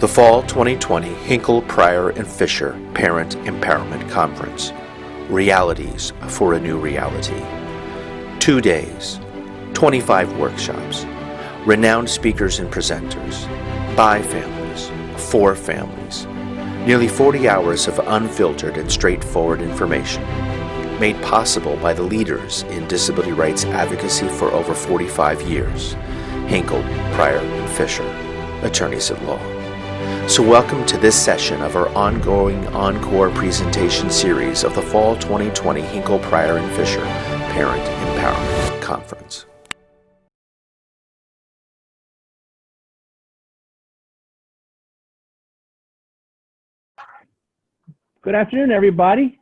The Fall 2020 Hinkle, Pryor, and Fisher Parent Empowerment Conference. Realities for a New Reality. 2 days, 25 workshops, renowned speakers and presenters, by families, for families, nearly 40 hours of unfiltered and straightforward information, made possible by the leaders in disability rights advocacy for over 45 years, Hinkle, Pryor, and Fisher, attorneys at law. So welcome to this session of our ongoing encore presentation series of the Fall 2020 Hinkle, Pryor, and Fisher Parent Empowerment Conference. Good afternoon, everybody.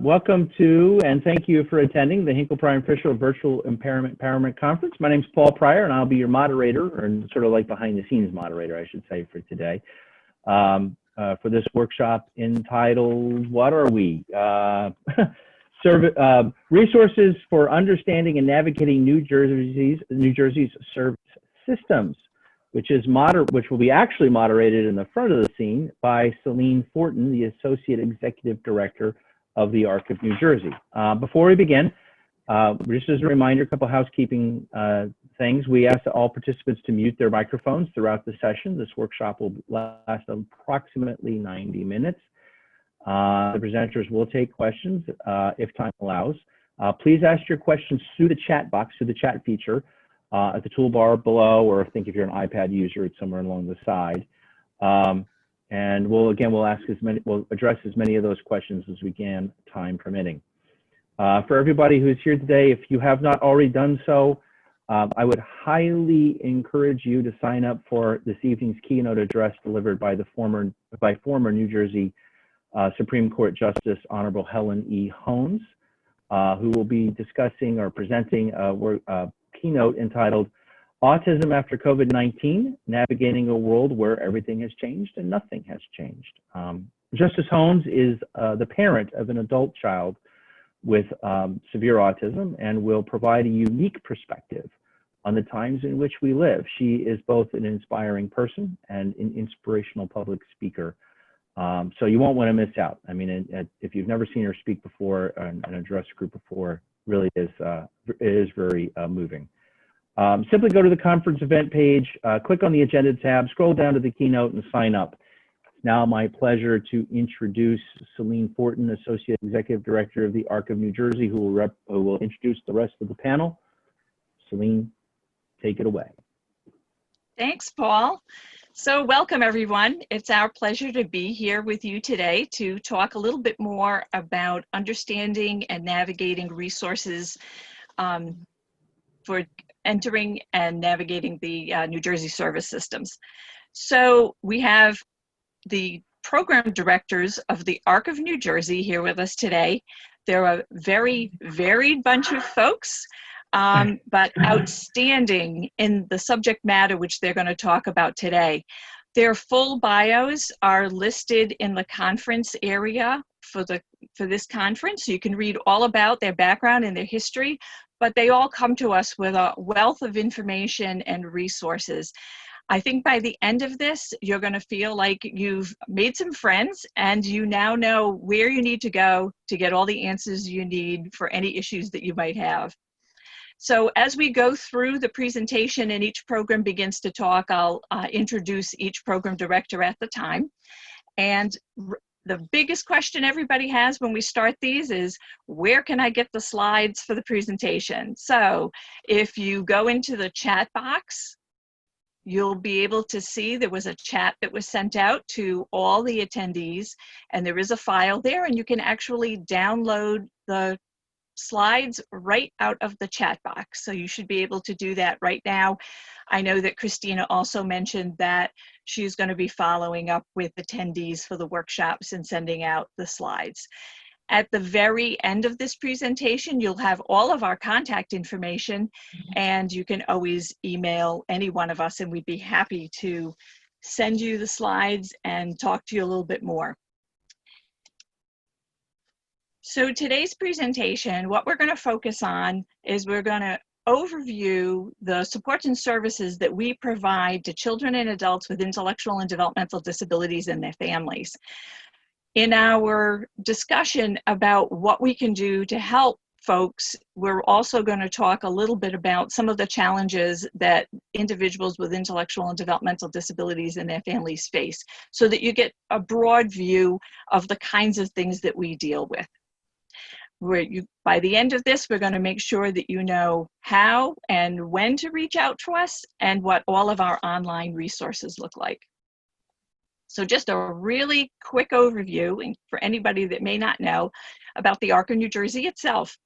Welcome to and thank you for attending the Hinkle, Pryor, and Fisher Virtual Empowerment Conference. My name is Paul Pryor, and I'll be your moderator, or sort of like behind-the-scenes moderator, I should say, for today. For this workshop entitled, what are we? Resources for Understanding and Navigating New Jersey's Service Systems, which will be actually moderated in the front of the scene by Celine Fortin, the Associate Executive Director of the ARC of New Jersey. Before we begin, just as a reminder, a couple housekeeping things. We ask all participants to mute their microphones throughout the session. This workshop will last approximately 90 minutes. The presenters will take questions if time allows. Please ask your questions through the chat box, through the chat feature at the toolbar below, or I think if you're an iPad user, it's somewhere along the side. And we'll address as many of those questions as we can, time permitting. For everybody who's here today, if you have not already done so, I would highly encourage you to sign up for this evening's keynote address delivered by former New Jersey Supreme Court Justice Honorable Helen E. Hones, who will be discussing or presenting a keynote entitled Autism After COVID-19, Navigating a World Where Everything Has Changed and Nothing Has Changed. Justice Hones is the parent of an adult child with severe autism and will provide a unique perspective on the times in which we live. She is both an inspiring person and an inspirational public speaker. So you won't want to miss out. I mean, if you've never seen her speak before and address a group before, really it is very moving. Simply go to the conference event page, click on the agenda tab, scroll down to the keynote and sign up. Now my pleasure to introduce Celine Fortin, Associate Executive Director of the ARC of New Jersey, who will introduce the rest of the panel. Celine, take it away. Thanks, Paul. So welcome, everyone. It's our pleasure to be here with you today to talk a little bit more about understanding and navigating resources for entering and navigating the New Jersey service systems. So we have the program directors of the ARC of New Jersey here with us today. They're a very varied bunch of folks, but outstanding in the subject matter which they're going to talk about today. Their full bios are listed in the conference area for this conference, so you can read all about their background and their history, but they all come to us with a wealth of information and resources. I think by the end of this, you're going to feel like you've made some friends and you now know where you need to go to get all the answers you need for any issues that you might have. So as we go through the presentation and each program begins to talk, I'll introduce each program director at the time. And the biggest question everybody has when we start these is, where can I get the slides for the presentation? So if you go into the chat box, you'll be able to see there was a chat that was sent out to all the attendees, and there is a file there, and you can actually download the slides right out of the chat box. So you should be able to do that right now. I know that Christina also mentioned that she's going to be following up with attendees for the workshops and sending out the slides. At the very end of this presentation, you'll have all of our contact information, and you can always email any one of us, and we'd be happy to send you the slides and talk to you a little bit more. So today's presentation, what we're going to focus on is we're going to overview the supports and services that we provide to children and adults with intellectual and developmental disabilities and their families. In our discussion about what we can do to help folks, we're also going to talk a little bit about some of the challenges that individuals with intellectual and developmental disabilities and their families face, so that you get a broad view of the kinds of things that we deal with. By the end of this, we're going to make sure that you know how and when to reach out to us and what all of our online resources look like. So just a really quick overview, and for anybody that may not know, about the ARC of New Jersey itself.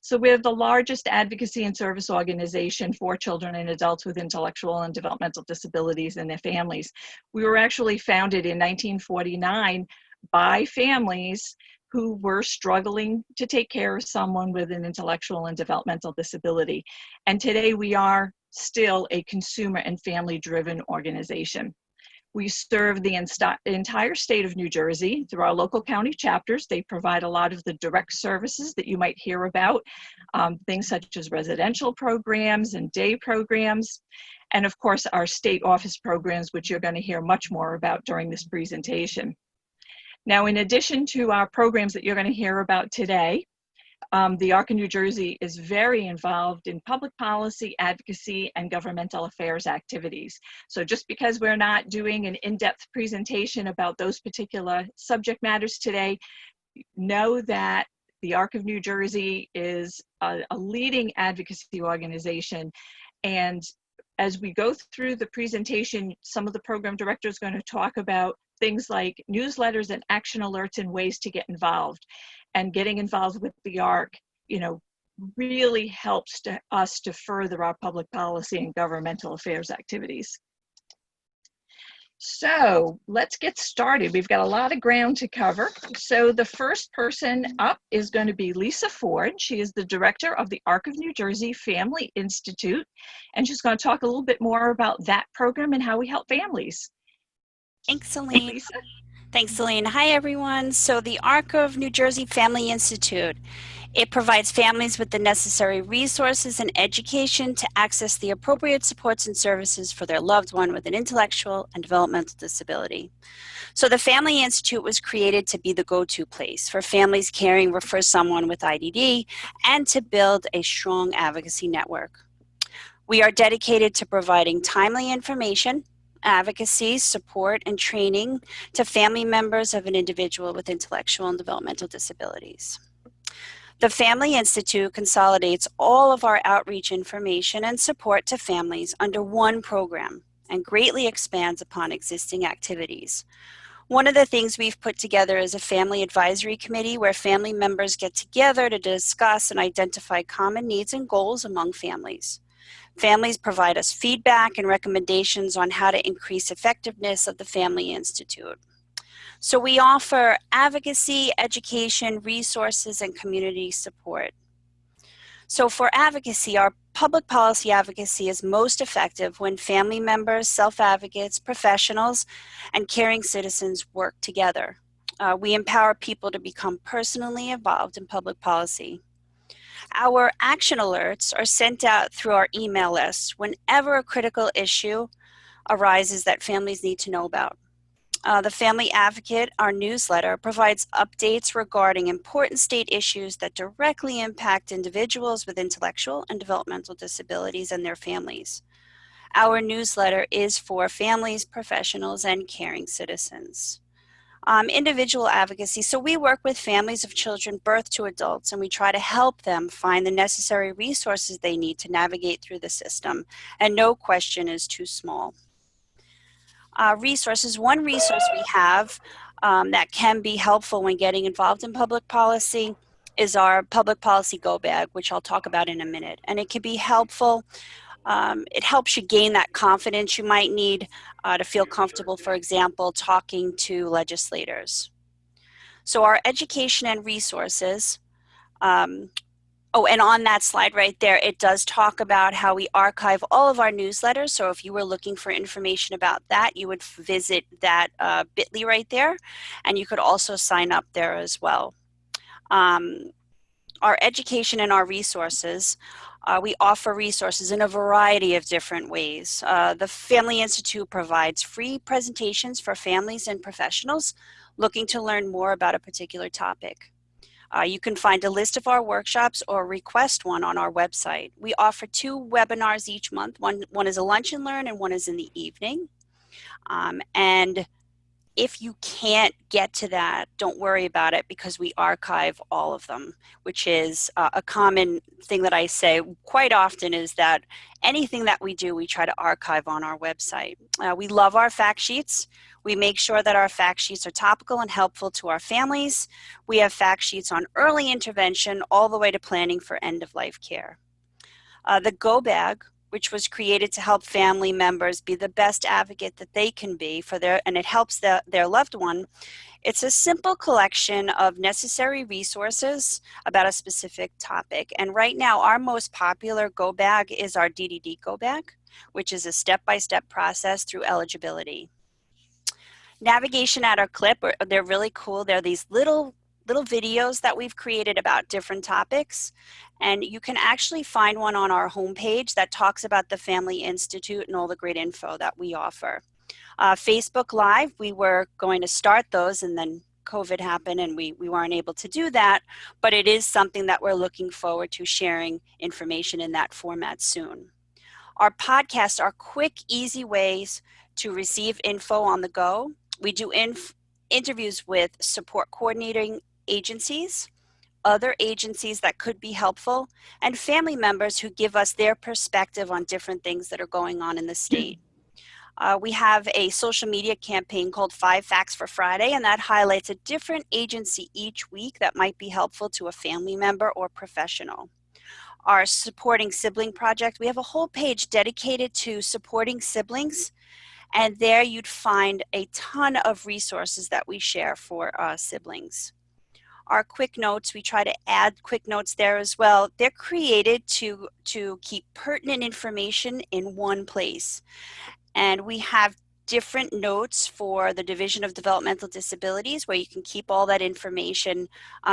So we're the largest advocacy and service organization for children and adults with intellectual and developmental disabilities and their families. We were actually founded in 1949 by families who were struggling to take care of someone with an intellectual and developmental disability. And today we are still a consumer and family-driven organization. We serve the entire state of New Jersey through our local county chapters. They provide a lot of the direct services that you might hear about, things such as residential programs and day programs, and of course our state office programs, which you're going to hear much more about during this presentation. Now, in addition to our programs that you're going to hear about today, the ARC of New Jersey is very involved in public policy, advocacy, and governmental affairs activities. So just because we're not doing an in-depth presentation about those particular subject matters today, know that the ARC of New Jersey is a leading advocacy organization. And as we go through the presentation, some of the program directors are going to talk about things like newsletters and action alerts and ways to get involved. And getting involved with the ARC, really helps us to further our public policy and governmental affairs activities. So let's get started. We've got a lot of ground to cover. So the first person up is going to be Lisa Ford. She is the director of the ARC of New Jersey Family Institute, and she's going to talk a little bit more about that program and how we help families. Thanks, Celine. Lisa. Thanks, Celine. Hi, everyone. So the ARC of New Jersey Family Institute, it provides families with the necessary resources and education to access the appropriate supports and services for their loved one with an intellectual and developmental disability. So the Family Institute was created to be the go-to place for families caring for someone with IDD and to build a strong advocacy network. We are dedicated to providing timely information, advocacy, support, and training to family members of an individual with intellectual and developmental disabilities. The Family Institute consolidates all of our outreach information and support to families under one program and greatly expands upon existing activities. One of the things we've put together is a family advisory committee where family members get together to discuss and identify common needs and goals among families. Families provide us feedback and recommendations on how to increase effectiveness of the Family Institute. So we offer advocacy, education, resources, and community support. So for advocacy, our public policy advocacy is most effective when family members, self-advocates, professionals, and caring citizens work together. We empower people to become personally involved in public policy. Our action alerts are sent out through our email list whenever a critical issue arises that families need to know about. The Family Advocate, our newsletter, provides updates regarding important state issues that directly impact individuals with intellectual and developmental disabilities and their families. Our newsletter is for families, professionals, and caring citizens. Individual advocacy. So we work with families of children birth to adults, and we try to help them find the necessary resources they need to navigate through the system. And no question is too small. Resources. One resource we have that can be helpful when getting involved in public policy is our Public Policy Go Bag, which I'll talk about in a minute. And it can be helpful. It helps you gain that confidence you might need to feel comfortable, for example, talking to legislators. So our education and resources, oh, and on that slide right there, it does talk about how we archive all of our newsletters. So if you were looking for information about that, you would visit that bit.ly right there, and you could also sign up there as well. Our education and our resources We offer resources in a variety of different ways. The Family Institute provides free presentations for families and professionals looking to learn more about a particular topic. You can find a list of our workshops or request one on our website. We offer 2 webinars each month. One is a lunch and learn and one is in the evening. And if you can't get to that, don't worry about it because we archive all of them, which is a common thing that I say quite often is that anything that we do, we try to archive on our website. We love our fact sheets. We make sure that our fact sheets are topical and helpful to our families. We have fact sheets on early intervention all the way to planning for end-of-life care. The Go Bag, which was created to help family members be the best advocate that they can be for and it helps their loved one. It's a simple collection of necessary resources about a specific topic. And right now, our most popular Go Bag is our DDD Go Bag, which is a step-by-step process through eligibility. Navigation at our clip, they're really cool. They're these little videos that we've created about different topics. And you can actually find one on our homepage that talks about the Family Institute and all the great info that we offer. Facebook Live, we were going to start those and then COVID happened and we weren't able to do that, but it is something that we're looking forward to sharing information in that format soon. Our podcasts are quick, easy ways to receive info on the go. We do interviews with support coordinating agencies, other agencies that could be helpful, and family members who give us their perspective on different things that are going on in the state. We have a social media campaign called 5 Facts for Friday, and that highlights a different agency each week that might be helpful to a family member or professional. Our Supporting Sibling Project, we have a whole page dedicated to supporting siblings, and there you'd find a ton of resources that we share for siblings. Our quick notes, we try to add quick notes there as well. They're created to keep pertinent information in one place. And we have different notes for the Division of Developmental Disabilities where you can keep all that information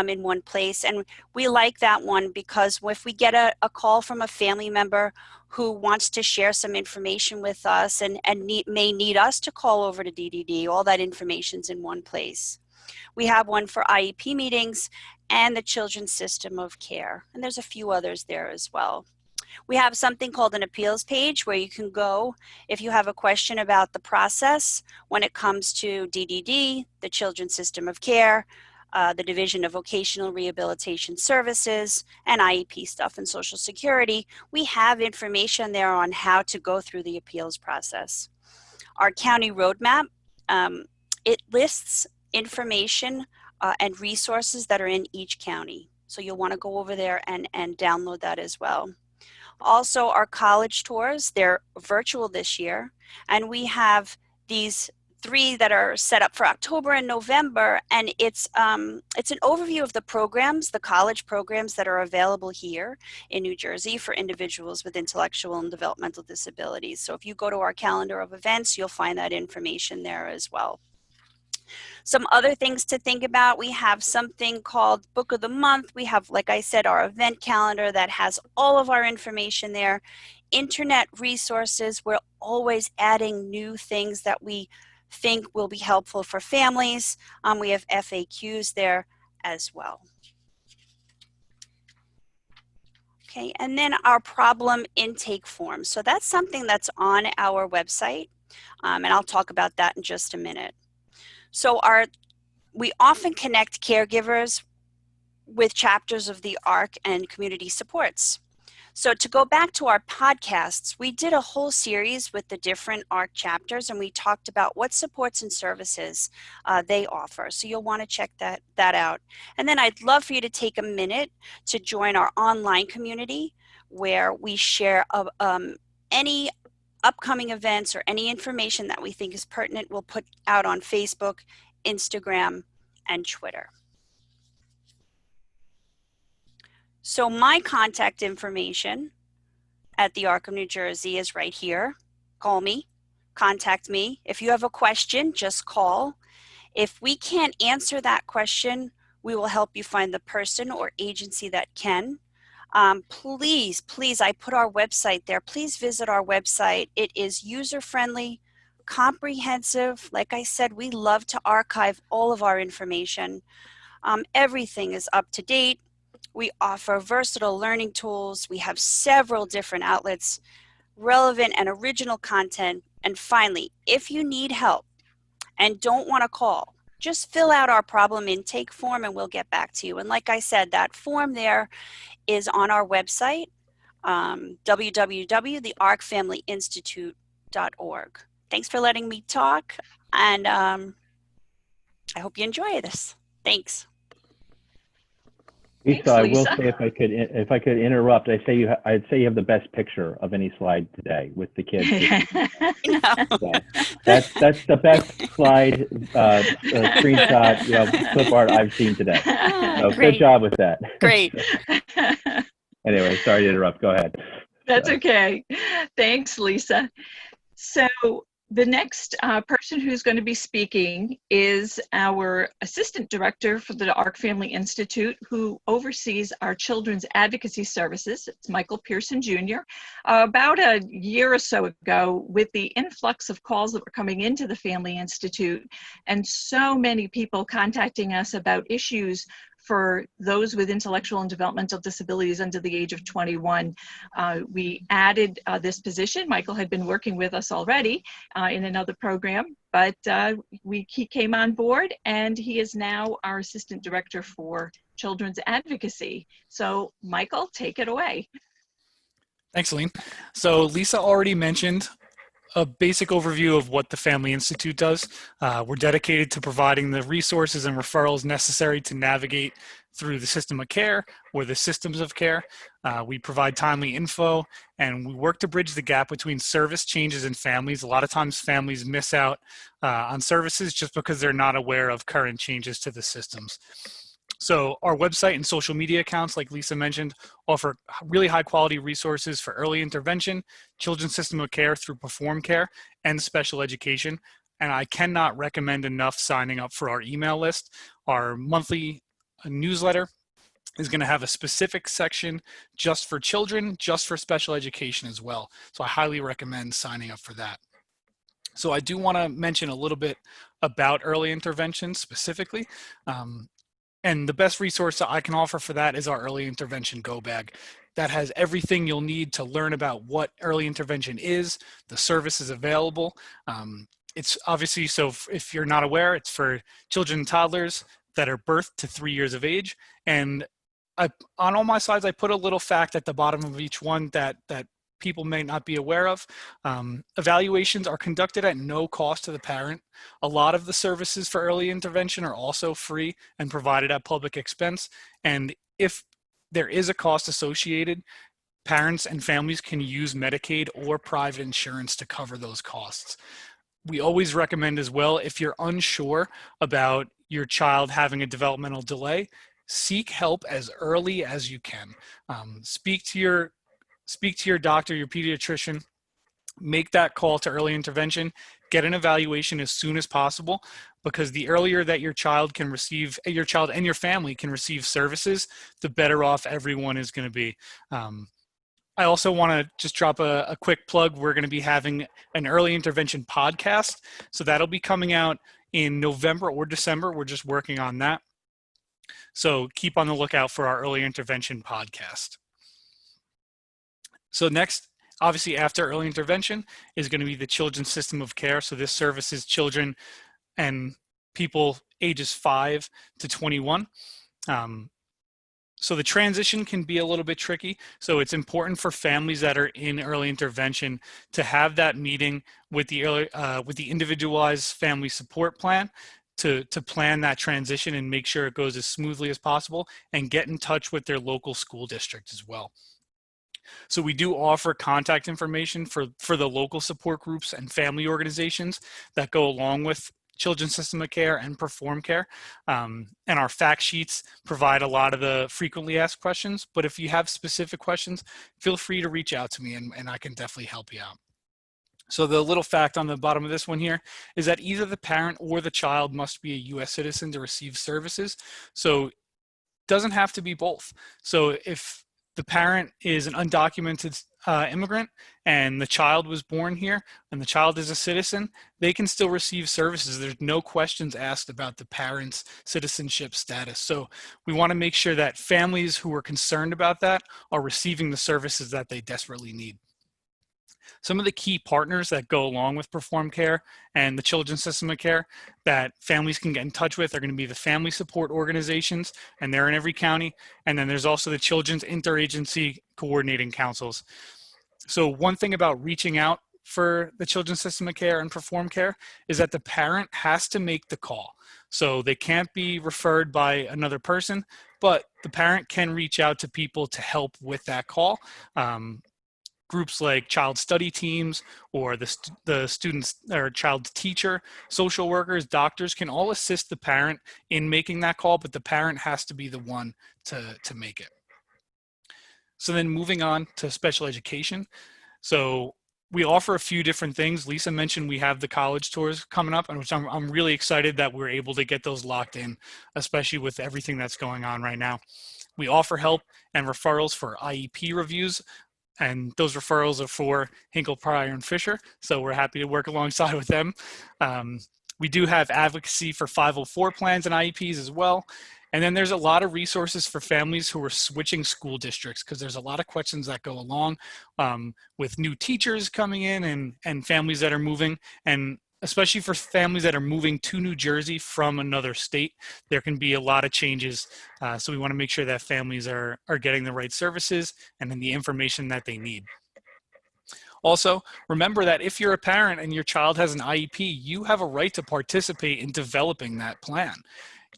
in one place. And we like that one because if we get a call from a family member who wants to share some information with us and may need us to call over to DDD, all that information's in one place. We have one for IEP meetings and the Children's System of Care. And there's a few others there as well. We have something called an appeals page where you can go if you have a question about the process when it comes to DDD, the Children's System of Care, the Division of Vocational Rehabilitation Services, and IEP stuff and Social Security. We have information there on how to go through the appeals process. Our county roadmap, it lists information and resources that are in each county. So you'll want to go over there and download that as well. Also, our college tours, they're virtual this year, and we have these 3 that are set up for October and November, and it's an overview of the programs, the college programs that are available here in New Jersey for individuals with intellectual and developmental disabilities. So if you go to our calendar of events, you'll find that information there as well. Some other things to think about, we have something called Book of the Month. We have, like I said, our event calendar that has all of our information there. Internet resources, we're always adding new things that we think will be helpful for families. We have FAQs there as well. Okay, and then our problem intake form. So that's something that's on our website, and I'll talk about that in just a minute. So we often connect caregivers with chapters of the ARC and community supports. So to go back to our podcasts, we did a whole series with the different ARC chapters, and we talked about what supports and services they offer. So you'll want to check that out. And then I'd love for you to take a minute to join our online community where we share any upcoming events or any information that we think is pertinent. We'll put out on Facebook, Instagram, and Twitter. So my contact information at the ARC of New Jersey is right here. Call me, contact me. If you have a question, just call. If we can't answer that question, we will help you find the person or agency that can. Please, I put our website there. Please visit our website. It is user-friendly, comprehensive. Like I said, we love to archive all of our information. Everything is up to date. We offer versatile learning tools. We have several different outlets, relevant and original content. And finally, if you need help and don't want to call, just fill out our problem intake form and we'll get back to you. And like I said, that form there is on our website, www.thearcfamilyinstitute.org. Thanks for letting me talk, and I hope you enjoy this. Thanks. Lisa, Thanks, I will Lisa. say if I could interrupt, I'd say you have the best picture of any slide today with the kids. So that's the best slide screenshot clip art I've seen today. So Great. good job with that. Great. Anyway, sorry to interrupt. Go ahead. That's okay. Thanks, Lisa. So the next person who's going to be speaking is our Assistant Director for the ARC Family Institute, who oversees our children's advocacy services. It's Michael Pearson Jr. About a year or so ago, with the influx of calls that were coming into the Family Institute, and so many people contacting us about issues for those with intellectual and developmental disabilities under the age of 21. We added this position. Michael had been working with us already in another program, but he came on board and he is now our Assistant Director for Children's Advocacy. So Michael, take it away. Thanks, Aline. So Lisa already mentioned a basic overview of what the Family Institute does. We're dedicated to providing the resources and referrals necessary to navigate through the system of care or the systems of care. We provide timely info, and we work to bridge the gap between service changes and families. A lot of times families miss out on services just because they're not aware of current changes to the systems. So our website and social media accounts, like Lisa mentioned, offer really high quality resources for early intervention, children's system of care through Perform Care, and special education. And I cannot recommend enough signing up for our email list. Our monthly newsletter is going to have a specific section just for children, just for special education as well. So I highly recommend signing up for that. So I do want to mention a little bit about early intervention specifically. And the best resource that I can offer for that is our Early Intervention Go Bag. That has everything you'll need to learn about what early intervention is, the services available. It's obviously, so if you're not aware, it's for children and toddlers that are birthed to 3 years of age. And on all my slides, I put a little fact at the bottom of each one that people may not be aware of. Evaluations are conducted at no cost to the parent. A lot of the services for early intervention are also free and provided at public expense. And if there is a cost associated, parents and families can use Medicaid or private insurance to cover those costs. We always recommend as well, if you're unsure about your child having a developmental delay, seek help as early as you can. Speak to your doctor, your pediatrician, make that call to early intervention, get an evaluation as soon as possible, because the earlier that your child and your family can receive services, the better off everyone is going to be. I also want to just drop a quick plug. We're going to be having an early intervention podcast. So that'll be coming out in November or December. We're just working on that. So keep on the lookout for our early intervention podcast. So next, obviously after early intervention, is going to be the children's system of care. So this services children and people ages 5 to 21. So the transition can be a little bit tricky. So it's important for families that are in early intervention to have that meeting with the individualized family support plan to plan that transition and make sure it goes as smoothly as possible, and get in touch with their local school district as well. So we do offer contact information for the local support groups and family organizations that go along with Children's System of Care and Perform Care. And our fact sheets provide a lot of the frequently asked questions, but if you have specific questions, feel free to reach out to me and I can definitely help you out. So the little fact on the bottom of this one here is that either the parent or the child must be a US citizen to receive services. So it doesn't have to be both. So if the parent is an undocumented immigrant and the child was born here and the child is a citizen, they can still receive services. There's no questions asked about the parent's citizenship status. So we want to make sure that families who are concerned about that are receiving the services that they desperately need. Some of the key partners that go along with Perform Care and the Children's System of Care that families can get in touch with are going to be the family support organizations, and they're in every county. And then there's also the Children's Interagency Coordinating Councils. So one thing about reaching out for the Children's System of Care and Perform Care is that the parent has to make the call. So they can't be referred by another person, but the parent can reach out to people to help with that call. Groups like child study teams or the student's or child's teacher, social workers, doctors can all assist the parent in making that call, but the parent has to be the one to make it. So then moving on to special education. So we offer a few different things. Lisa mentioned we have the college tours coming up, and which I'm really excited that we're able to get those locked in, especially with everything that's going on right now. We offer help and referrals for IEP reviews, and those referrals are for Hinkle, Pryor, and Fisher. So we're happy to work alongside with them. We do have advocacy for 504 plans and IEPs as well. And then there's a lot of resources for families who are switching school districts, because there's a lot of questions that go along with new teachers coming in and families that are moving. And especially for families that are moving to New Jersey from another state, there can be a lot of changes. So we want to make sure that families are getting the right services and then the information that they need. Also, remember that if you're a parent and your child has an IEP, you have a right to participate in developing that plan.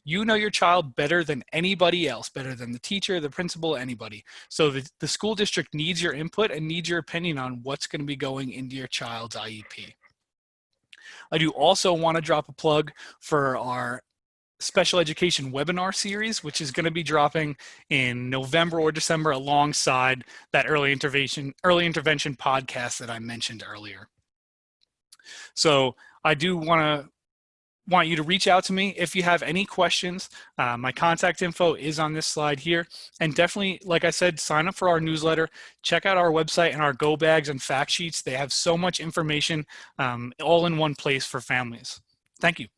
You know your child better than anybody else, better than the teacher, the principal, anybody. So the school district needs your input and needs your opinion on what's going to be going into your child's IEP. I do also want to drop a plug for our special education webinar series, which is going to be dropping in November or December alongside that early intervention podcast that I mentioned earlier. So I do want you to reach out to me if you have any questions. My contact info is on this slide here, and definitely, like I said, sign up for our newsletter. Check out our website and our go bags and fact sheets. They have so much information all in one place for families. Thank you.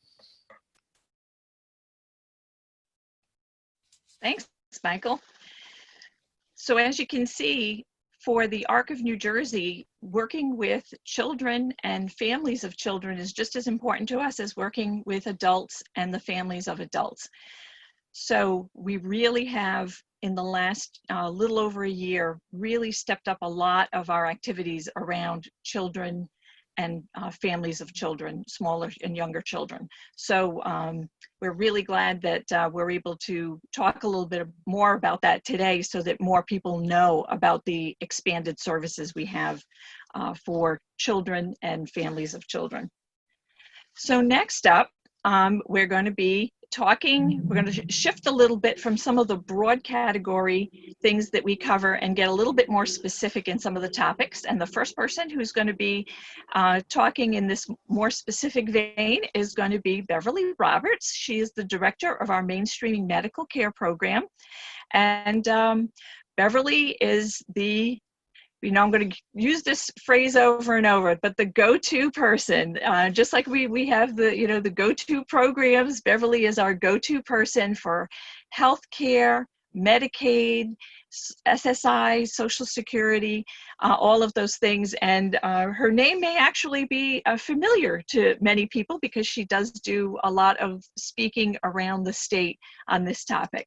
Thanks, Michael. So as you can see, for the ARC of New Jersey, working with children and families of children is just as important to us as working with adults and the families of adults. So we really have, in the last little over a year, really stepped up a lot of our activities around children and families of children, smaller and younger children. So we're really glad that we're able to talk a little bit more about that today so that more people know about the expanded services we have for children and families of children. So next up, we're going to be we're going to shift a little bit from some of the broad category things that we cover and get a little bit more specific in some of the topics. And the first person who's going to be talking in this more specific vein is going to be Beverly Roberts. She is the director of our mainstreaming medical care program. And Beverly is the, I'm going to use this phrase over and over, but the go-to person, just like we have the, the go-to programs, Beverly is our go-to person for healthcare, Medicaid, SSI, Social Security, all of those things. And her name may actually be familiar to many people because she does do a lot of speaking around the state on this topic.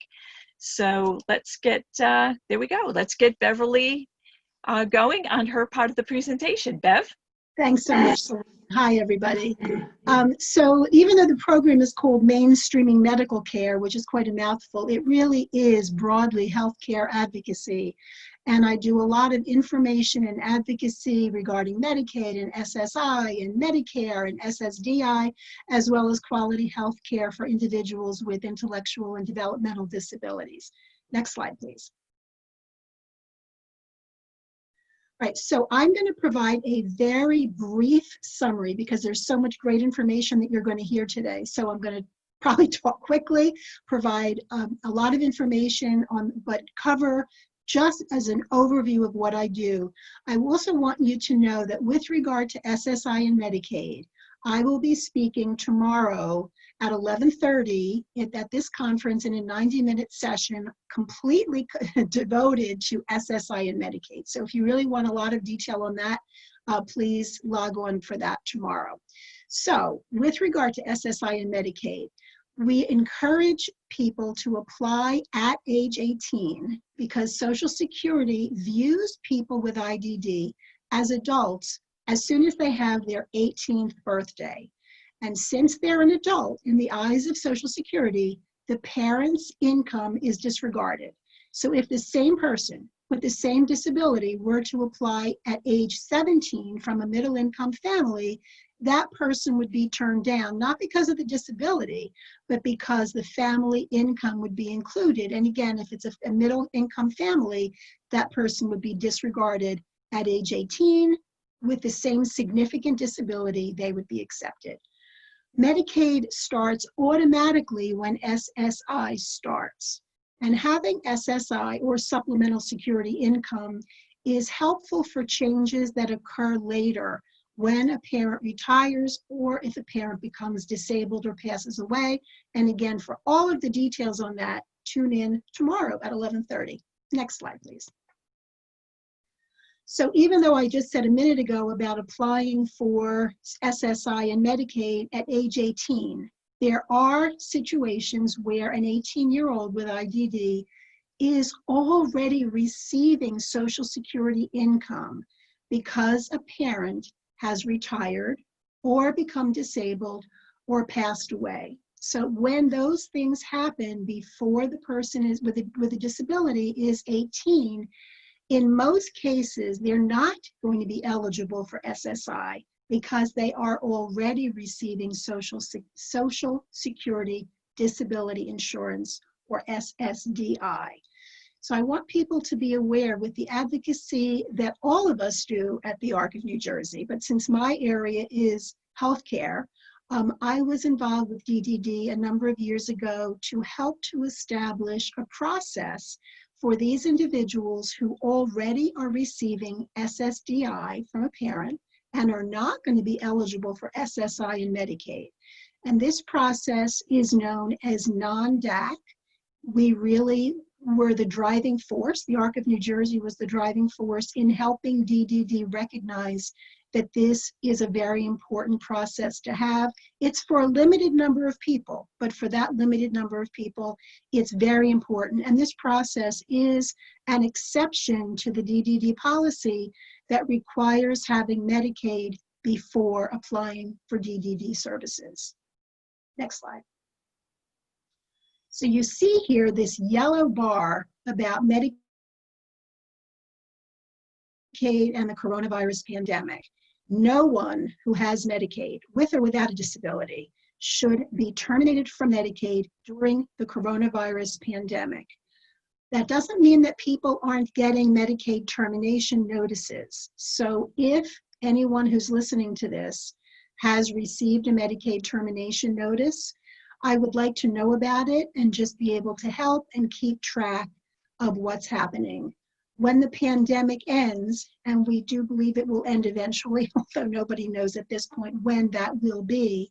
So let's get, there we go. Let's get Beverly going on her part of the presentation. Bev? Thanks so much. Hi, everybody. So even though the program is called Mainstreaming Medical Care, which is quite a mouthful, it really is broadly healthcare advocacy. And I do a lot of information and advocacy regarding Medicaid and SSI and Medicare and SSDI, as well as quality health care for individuals with intellectual and developmental disabilities. Next slide, please. Right, so I'm going to provide a very brief summary because there's so much great information that you're going to hear today. So I'm going to probably talk quickly, provide a lot of information on, but cover just as an overview of what I do, I also want you to know that with regard to SSI and Medicaid, I will be speaking tomorrow at 11:30 at this conference in a 90-minute session completely devoted to SSI and Medicaid. So if you really want a lot of detail on that, please log on for that tomorrow. So with regard to SSI and Medicaid, we encourage people to apply at age 18 because Social Security views people with IDD as adults as soon as they have their 18th birthday. And since they're an adult, in the eyes of Social Security, the parent's income is disregarded. So if the same person with the same disability were to apply at age 17 from a middle-income family, that person would be turned down, not because of the disability, but because the family income would be included. And again, if it's a middle-income family, that person would be disregarded at age 18. With the same significant disability, they would be accepted. Medicaid starts automatically when SSI starts. And having SSI, or supplemental security income, is helpful for changes that occur later when a parent retires or if a parent becomes disabled or passes away. And again, for all of the details on that, tune in tomorrow at 11:30. Next slide, please. So even though I just said a minute ago about applying for SSI and Medicaid at age 18, there are situations where an 18-year-old with IDD is already receiving Social Security income because a parent has retired or become disabled or passed away. So when those things happen before the person is with a disability is 18, in most cases, they're not going to be eligible for SSI because they are already receiving Social Security Disability Insurance, or SSDI. So I want people to be aware with the advocacy that all of us do at the ARC of New Jersey, but since my area is healthcare, I was involved with DDD a number of years ago to help to establish a process for these individuals who already are receiving SSDI from a parent and are not going to be eligible for SSI and Medicaid. And this process is known as non-DAC. We really were the driving force. The ARC of New Jersey was the driving force in helping DDD recognize that this is a very important process to have. It's for a limited number of people, but for that limited number of people, it's very important. And this process is an exception to the DDD policy that requires having Medicaid before applying for DDD services. Next slide. So you see here this yellow bar about Medicaid and the coronavirus pandemic. No one who has Medicaid, with or without a disability, should be terminated from Medicaid during the coronavirus pandemic. That doesn't mean that people aren't getting Medicaid termination notices. So if anyone who's listening to this has received a Medicaid termination notice, I would like to know about it and just be able to help and keep track of what's happening. When the pandemic ends, and we do believe it will end eventually, although nobody knows at this point when that will be,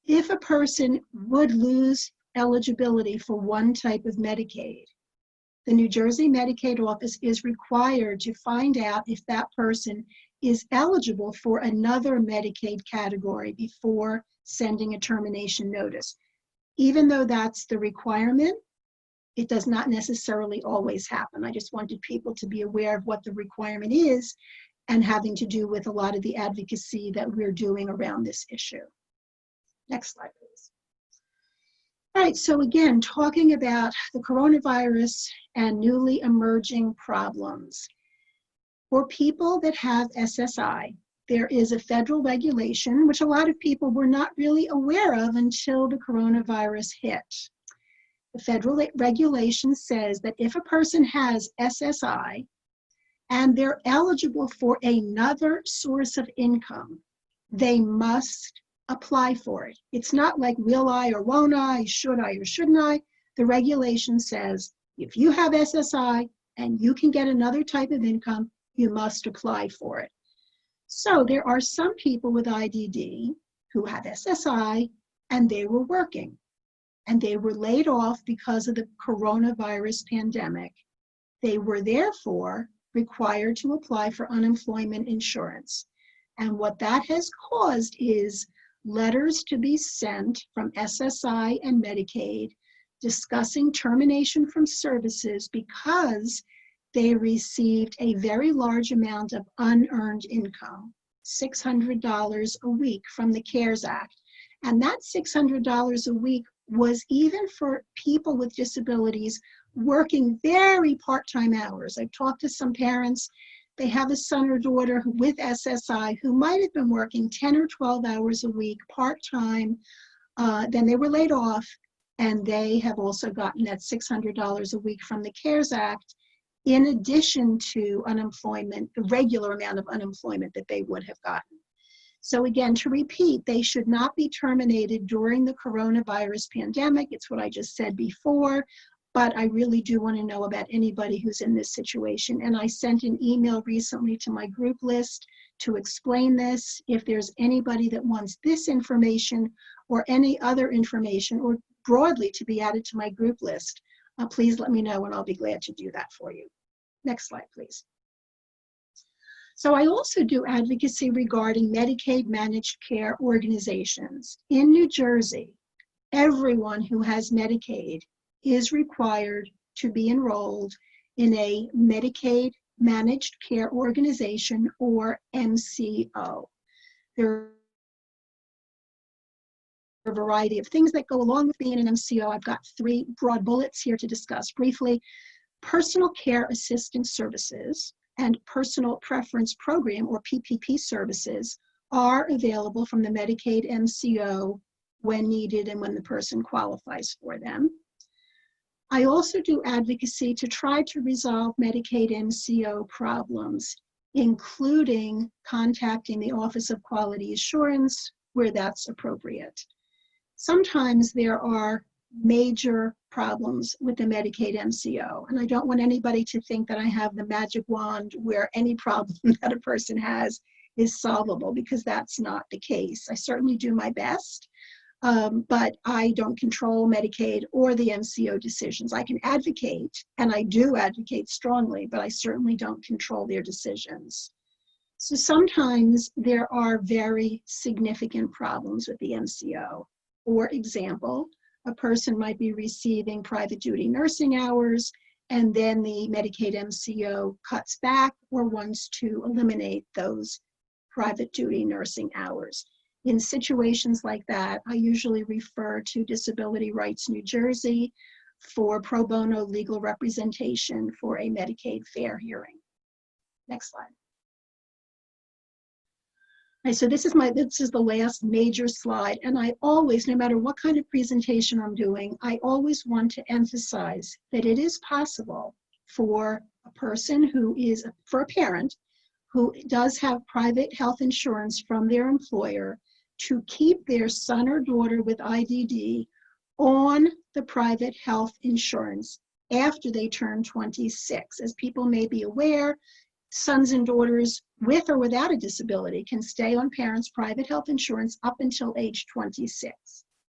if a person would lose eligibility for one type of Medicaid, the New Jersey Medicaid office is required to find out if that person is eligible for another Medicaid category before sending a termination notice. Even though that's the requirement, it does not necessarily always happen. I just wanted people to be aware of what the requirement is and having to do with a lot of the advocacy that we're doing around this issue. Next slide, please. All right, so again, talking about the coronavirus and newly emerging problems. For people that have SSI, there is a federal regulation, which a lot of people were not really aware of until the coronavirus hit. The federal regulation says that if a person has SSI and they're eligible for another source of income, they must apply for it. It's not like will I or won't I, should I or shouldn't I. The regulation says if you have SSI and you can get another type of income, you must apply for it. So there are some people with IDD who have SSI and they were working and they were laid off because of the coronavirus pandemic. They were therefore required to apply for unemployment insurance. And what that has caused is letters to be sent from SSI and Medicaid discussing termination from services because they received a very large amount of unearned income, $600 a week from the CARES Act. And that $600 a week was even for people with disabilities working very part-time hours. I've talked to some parents, they have a son or daughter with SSI who might have been working 10 or 12 hours a week part-time, then they were laid off, and they have also gotten that $600 a week from the CARES Act in addition to unemployment, the regular amount of unemployment that they would have gotten. So again, to repeat, they should not be terminated during the coronavirus pandemic. It's what I just said before, but I really do want to know about anybody who's in this situation. And I sent an email recently to my group list to explain this. If there's anybody that wants this information or any other information or broadly to be added to my group list, please let me know and I'll be glad to do that for you. Next slide, please. So I also do advocacy regarding Medicaid managed care organizations. In New Jersey, everyone who has Medicaid is required to be enrolled in a Medicaid managed care organization or MCO. There are a variety of things that go along with being an MCO. I've got 3 broad bullets here to discuss briefly. Personal care assistance services and personal preference program or PPP services are available from the Medicaid MCO when needed and when the person qualifies for them. I also do advocacy to try to resolve Medicaid MCO problems, including contacting the Office of Quality Assurance where that's appropriate. Sometimes there are major problems with the Medicaid MCO, and I don't want anybody to think that I have the magic wand where any problem that a person has is solvable, because that's not the case. I certainly do my best, but I don't control Medicaid or the MCO decisions. I can advocate, and I do advocate strongly, but I certainly don't control their decisions. So sometimes there are very significant problems with the MCO. For example, a person might be receiving private duty nursing hours, and then the Medicaid MCO cuts back or wants to eliminate those private duty nursing hours. In situations like that, I usually refer to Disability Rights New Jersey for pro bono legal representation for a Medicaid fair hearing. Next slide. Right, so this is the last major slide, and I always, no matter what kind of presentation I'm doing, I always want to emphasize that it is possible for a person who is, for a parent who does have private health insurance from their employer to keep their son or daughter with IDD on the private health insurance after they turn 26. As people may be aware, sons and daughters with or without a disability can stay on parents' private health insurance up until age 26.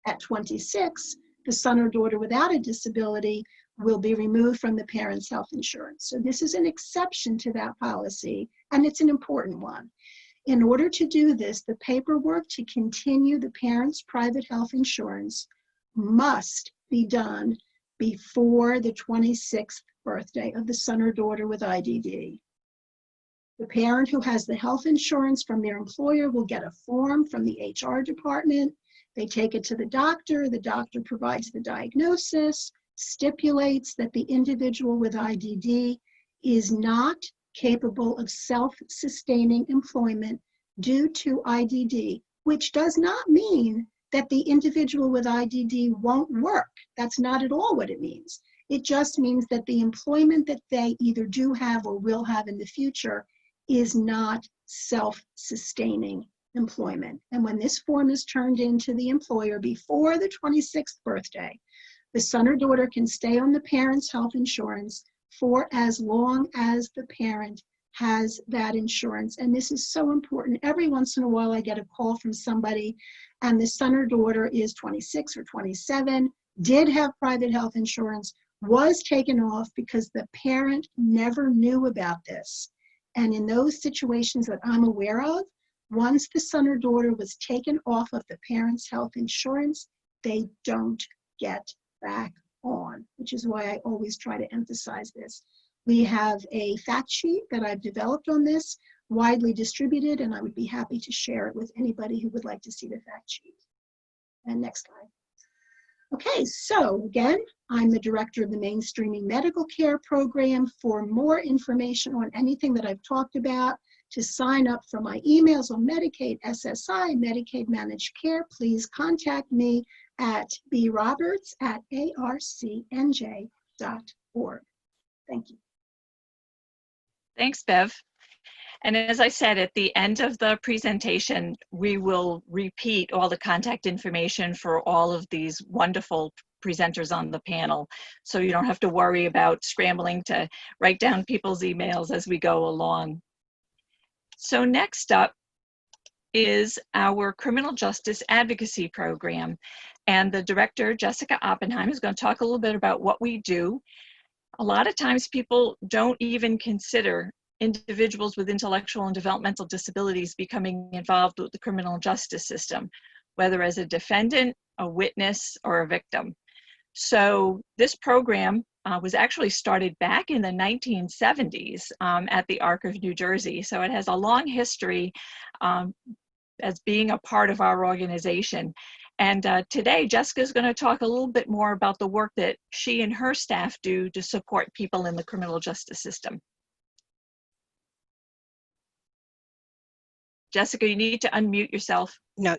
At 26, the son or daughter without a disability will be removed from the parents' health insurance. So this is an exception to that policy, and it's an important one. In order to do this, the paperwork to continue the parents' private health insurance must be done before the 26th birthday of the son or daughter with IDD. The parent who has the health insurance from their employer will get a form from the HR department. They take it to the doctor provides the diagnosis, stipulates that the individual with IDD is not capable of self-sustaining employment due to IDD, which does not mean that the individual with IDD won't work. That's not at all what it means. It just means that the employment that they either do have or will have in the future is not self-sustaining employment. And when this form is turned in to the employer before the 26th birthday, the son or daughter can stay on the parent's health insurance for as long as the parent has that insurance. And this is so important. Every once in a while, I get a call from somebody and the son or daughter is 26 or 27, did have private health insurance, was taken off because the parent never knew about this. And in those situations that I'm aware of, once the son or daughter was taken off of the parent's health insurance, they don't get back on, which is why I always try to emphasize this. We have a fact sheet that I've developed on this, widely distributed, and I would be happy to share it with anybody who would like to see the fact sheet. And next slide. Okay, so again, I'm the director of the Mainstreaming Medical Care Program. For more information on anything that I've talked about, to sign up for my emails on Medicaid, SSI, Medicaid Managed Care, please contact me at broberts@arcnj.org. Thank you. Thanks, Bev. And as I said, at the end of the presentation, we will repeat all the contact information for all of these wonderful presenters on the panel. So you don't have to worry about scrambling to write down people's emails as we go along. So next up is our Criminal Justice Advocacy Program. And the director, Jessica Oppenheim, is going to talk a little bit about what we do. A lot of times people don't even consider individuals with intellectual and developmental disabilities becoming involved with the criminal justice system, whether as a defendant, a witness, or a victim. So this program was actually started back in the 1970s at the ARC of New Jersey. So it has a long history as being a part of our organization. And today, Jessica is going to talk a little bit more about the work that she and her staff do to support people in the criminal justice system. Jessica, you need to unmute yourself. No,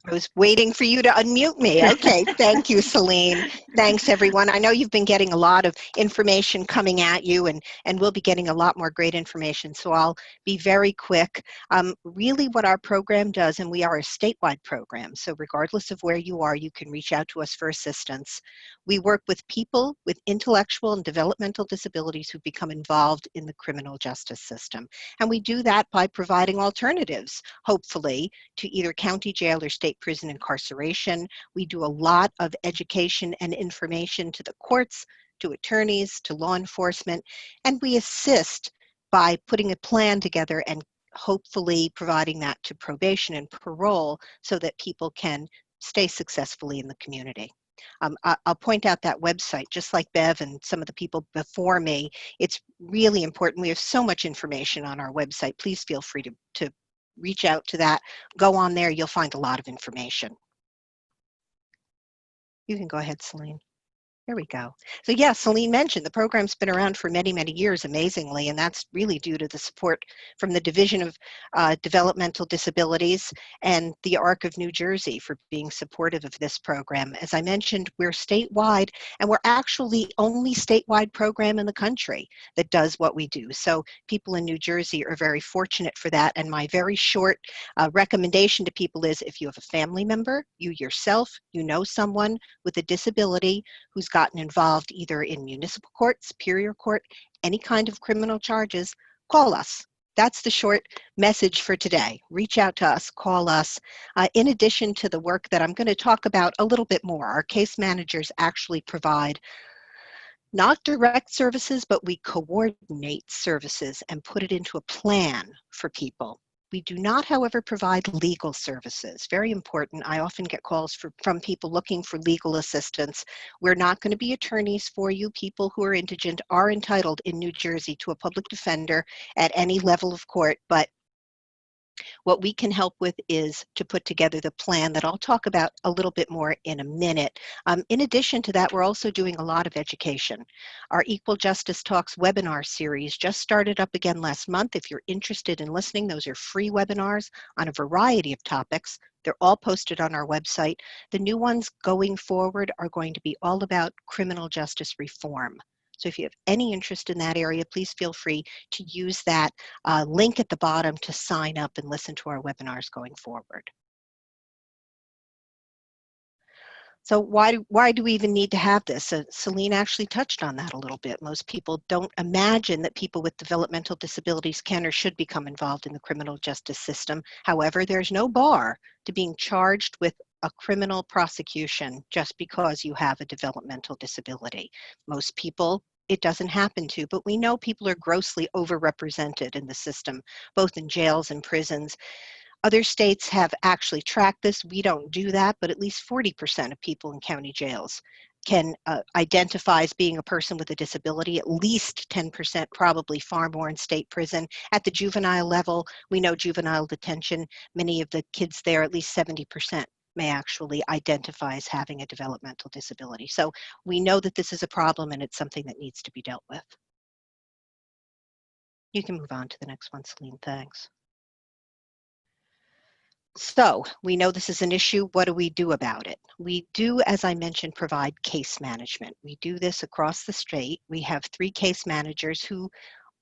I was waiting for you to unmute me. Okay, thank you, Celine. Thanks, everyone. I know you've been getting a lot of information coming at you, and we'll be getting a lot more great information, so I'll be very quick. Really what our program does, and we are a statewide program, so regardless of where you are, you can reach out to us for assistance. We work with people with intellectual and developmental disabilities who become involved in the criminal justice system. And we do that by providing alternatives, hopefully, to either county jail or state prison incarceration. We do a lot of education and information to the courts, to attorneys, to law enforcement, and we assist by putting a plan together and hopefully providing that to probation and parole so that people can stay successfully in the community. I'll point out that website, just like Bev and some of the people before me. It's really important. We have so much information on our website. Please feel free to reach out to that. Go on there, you'll find a lot of information. You can go ahead, Celine. There we go. So yeah, Celine mentioned the program's been around for many, many years, amazingly, and that's really due to the support from the Division of Developmental Disabilities and the ARC of New Jersey for being supportive of this program. As I mentioned, we're statewide, and we're actually the only statewide program in the country that does what we do. So people in New Jersey are very fortunate for that, and my very short recommendation to people is if you have a family member, you yourself, you know someone with a disability who's gotten involved either in municipal court, superior court, any kind of criminal charges, call us. That's the short message for today. Reach out to us, call us. In addition to the work that I'm going to talk about a little bit more, our case managers actually provide not direct services, but we coordinate services and put it into a plan for people. We do not, however, provide legal services. Very important. I often get calls from people looking for legal assistance. We're not going to be attorneys for you. People who are indigent are entitled in New Jersey to a public defender at any level of court, but what we can help with is to put together the plan that I'll talk about a little bit more in a minute. In addition to that, we're also doing a lot of education. Our Equal Justice Talks webinar series just started up again last month. If you're interested in listening, those are free webinars on a variety of topics. They're all posted on our website. The new ones going forward are going to be all about criminal justice reform. So if you have any interest in that area, please feel free to use that link at the bottom to sign up and listen to our webinars going forward. So why do we even need to have this? Celine actually touched on that a little bit. Most people don't imagine that people with developmental disabilities can or should become involved in the criminal justice system. However, there's no bar to being charged with a criminal prosecution just because you have a developmental disability. Most people, it doesn't happen to, but we know people are grossly overrepresented in the system, both in jails and prisons. Other states have actually tracked this. We don't do that, but at least 40% of people in county jails can identify as being a person with a disability, at least 10%, probably far more in state prison. At the juvenile level, we know juvenile detention, many of the kids there, at least 70%, may actually identify as having a developmental disability. So we know that this is a problem and it's something that needs to be dealt with. You can move on to the next one, Celine, thanks. So we know this is an issue. What do we do about it? We do, as I mentioned, provide case management. We do this across the state. We have 3 case managers who,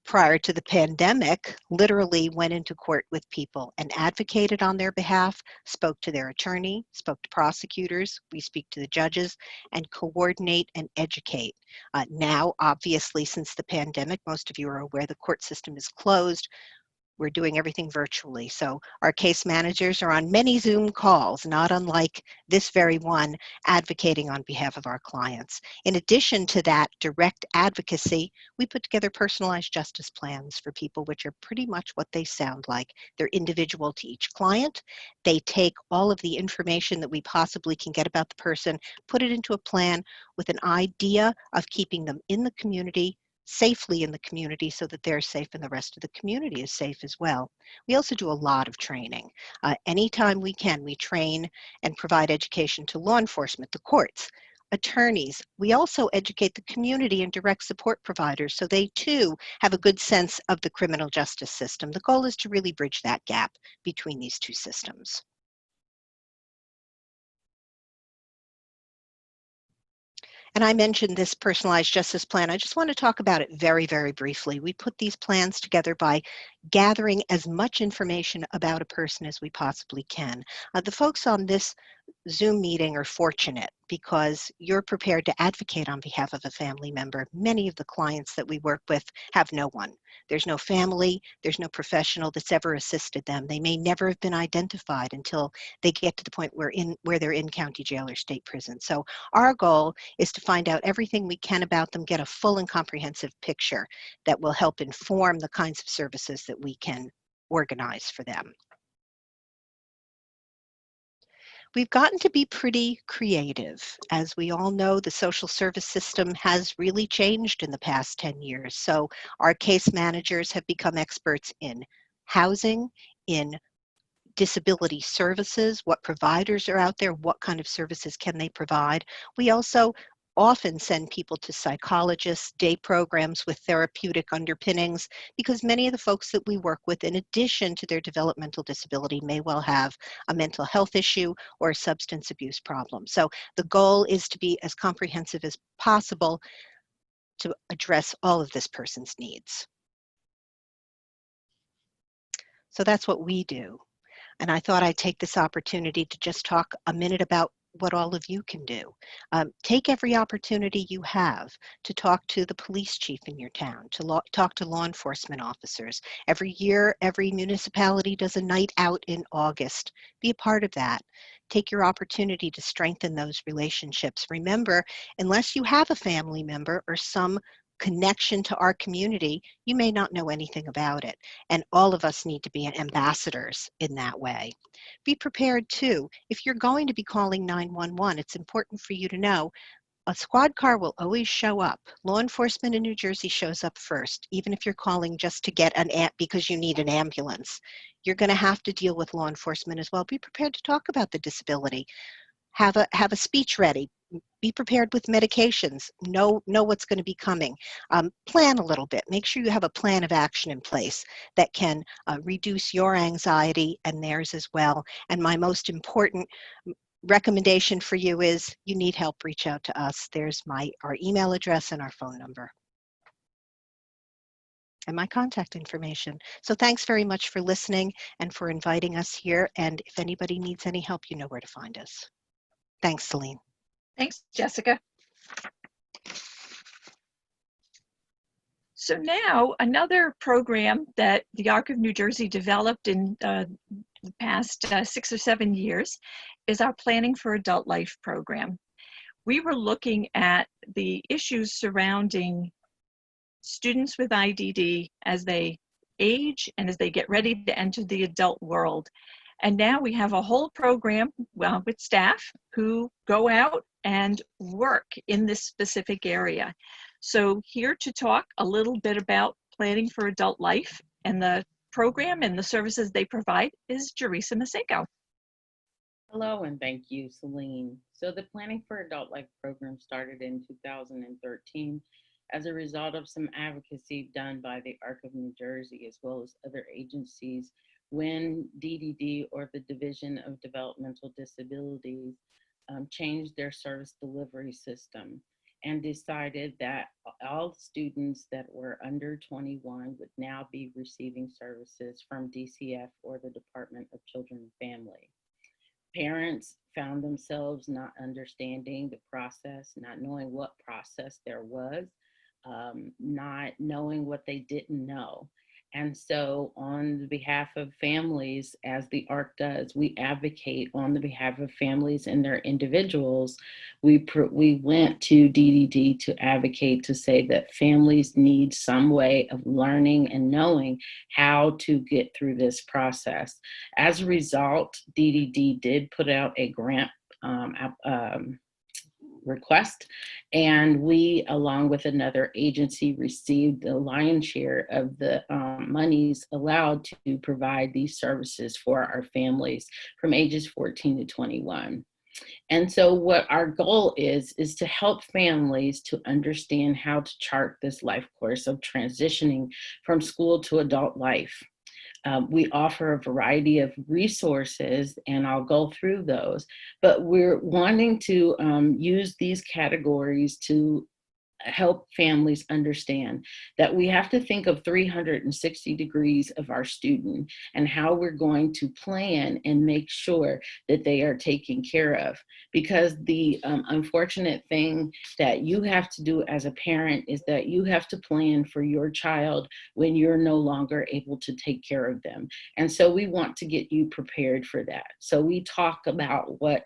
prior to the pandemic, literally went into court with people and advocated on their behalf, spoke to their attorney, spoke to prosecutors, we speak to the judges, and coordinate and educate. Now, obviously, since the pandemic, most of you are aware the court system is closed. We're doing everything virtually. So our case managers are on many Zoom calls, not unlike this very one, advocating on behalf of our clients. In addition to that direct advocacy, we put together personalized justice plans for people, which are pretty much what they sound like. They're individual to each client. They take all of the information that we possibly can get about the person, put it into a plan with an idea of keeping them in the community, safely in the community, so that they're safe and the rest of the community is safe as well. We also do a lot of training. Anytime we can, we train and provide education to law enforcement, the courts, attorneys. We also educate the community and direct support providers so they too have a good sense of the criminal justice system. The goal is to really bridge that gap between these two systems. And I mentioned this personalized justice plan. I just want to talk about it very, very briefly. We put these plans together by gathering as much information about a person as we possibly can. The folks on this Zoom meeting are fortunate because you're prepared to advocate on behalf of a family member. Many of the clients that we work with have no one. There's no family, there's no professional that's ever assisted them. They may never have been identified until they get to the point where they're in county jail or state prison. So our goal is to find out everything we can about them, get a full and comprehensive picture that will help inform the kinds of services that we can organize for them. We've gotten to be pretty creative. As we all know, the social service system has really changed in the past 10 years. So our case managers have become experts in housing, in disability services, what providers are out there, what kind of services can they provide. We also often send people to psychologists, day programs with therapeutic underpinnings, because many of the folks that we work with, in addition to their developmental disability, may well have a mental health issue or a substance abuse problem. So the goal is to be as comprehensive as possible to address all of this person's needs. So that's what we do. And I thought I'd take this opportunity to just talk a minute about what all of you can do. Take every opportunity you have to talk to the police chief in your town, to talk to law enforcement officers. Every year, every municipality does a night out in August. Be a part of that. Take your opportunity to strengthen those relationships. Remember, unless you have a family member or some connection to our community, you may not know anything about it. And all of us need to be ambassadors in that way. Be prepared too. If you're going to be calling 911, it's important for you to know a squad car will always show up. Law enforcement in New Jersey shows up first, even if you're calling just to get because you need an ambulance. You're going to have to deal with law enforcement as well. Be prepared to talk about the disability. Have a speech ready. Be prepared with medications. Know what's going to be coming. Plan a little bit. Make sure you have a plan of action in place that can reduce your anxiety and theirs as well. And my most important recommendation for you is you need help, reach out to us. There's our email address and our phone number and my contact information. So thanks very much for listening and for inviting us here. And if anybody needs any help, you know where to find us. Thanks, Celine. Thanks, Jessica. So now another program that the ARC of New Jersey developed in the past 6 or 7 years is our Planning for Adult Life program. We were looking at the issues surrounding students with IDD as they age and as they get ready to enter the adult world. And now we have a whole program with staff who go out and work in this specific area. So here to talk a little bit about Planning for Adult Life and the program and the services they provide is Jerisa Maseko. Hello, and thank you, Celine. So the Planning for Adult Life program started in 2013 as a result of some advocacy done by the ARC of New Jersey, as well as other agencies, when DDD, or the Division of Developmental Disabilities, changed their service delivery system and decided that all students that were under 21 would now be receiving services from DCF, or the Department of Children and Family. Parents found themselves not understanding the process, not knowing what process there was, not knowing what they didn't know. And so on behalf of families, as the ARC does, we advocate on the behalf of families and their individuals. We went to DDD to advocate to say that families need some way of learning and knowing how to get through this process. As a result, DDD did put out a grant request, and we, along with another agency, received the lion's share of the monies allowed to provide these services for our families from ages 14 to 21. And so what our goal is to help families to understand how to chart this life course of transitioning from school to adult life. We offer a variety of resources, and I'll go through those, but we're wanting to use these categories to help families understand that we have to think of 360 degrees of our student and how we're going to plan and make sure that they are taken care of. Because the unfortunate thing that you have to do as a parent is that you have to plan for your child when you're no longer able to take care of them. And so we want to get you prepared for that. So we talk about what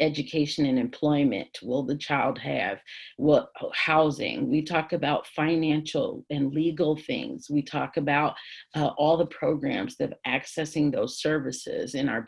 education and employment will the child have, what housing. We talk about financial and legal things. We talk about all the programs of accessing those services in our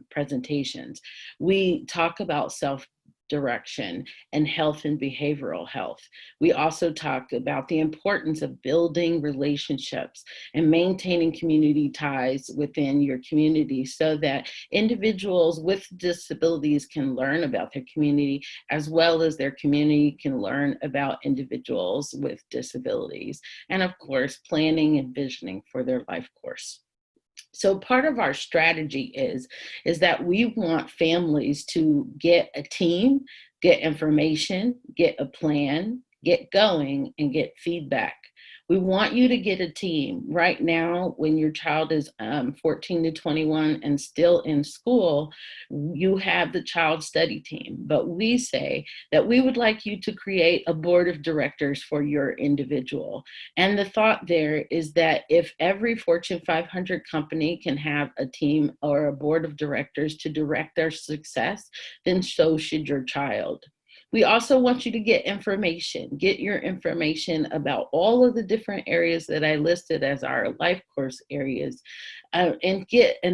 presentations. We talk about self-direction and health and behavioral health. We also talk about the importance of building relationships and maintaining community ties within your community so that individuals with disabilities can learn about their community, as well as their community can learn about individuals with disabilities. And of course, planning and visioning for their life course. So part of our strategy is that we want families to get a team, get information, get a plan, get going, and get feedback. We want you to get a team. Right now, when your child is 14 to 21 and still in school, you have the child study team. But we say that we would like you to create a board of directors for your individual. And the thought there is that if every Fortune 500 company can have a team or a board of directors to direct their success, then so should your child. We also want you to get information. Get your information about all of the different areas that I listed as our life course areas, and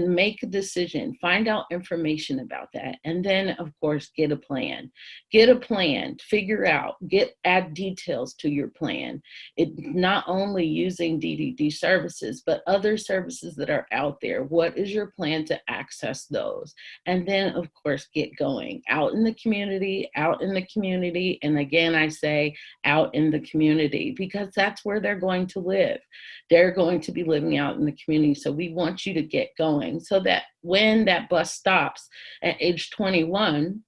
make a decision. Find out information about that. And then, of course, get a plan. Get a plan. Figure out. Add details to your plan. It's not only using DDD services, but other services that are out there. What is your plan to access those? And then, of course, get going. Out in the community, and again, I say out in the community, because that's where they're going to live. They're going to be living out in the community. So we want you to get going so that when that bus stops at age 21,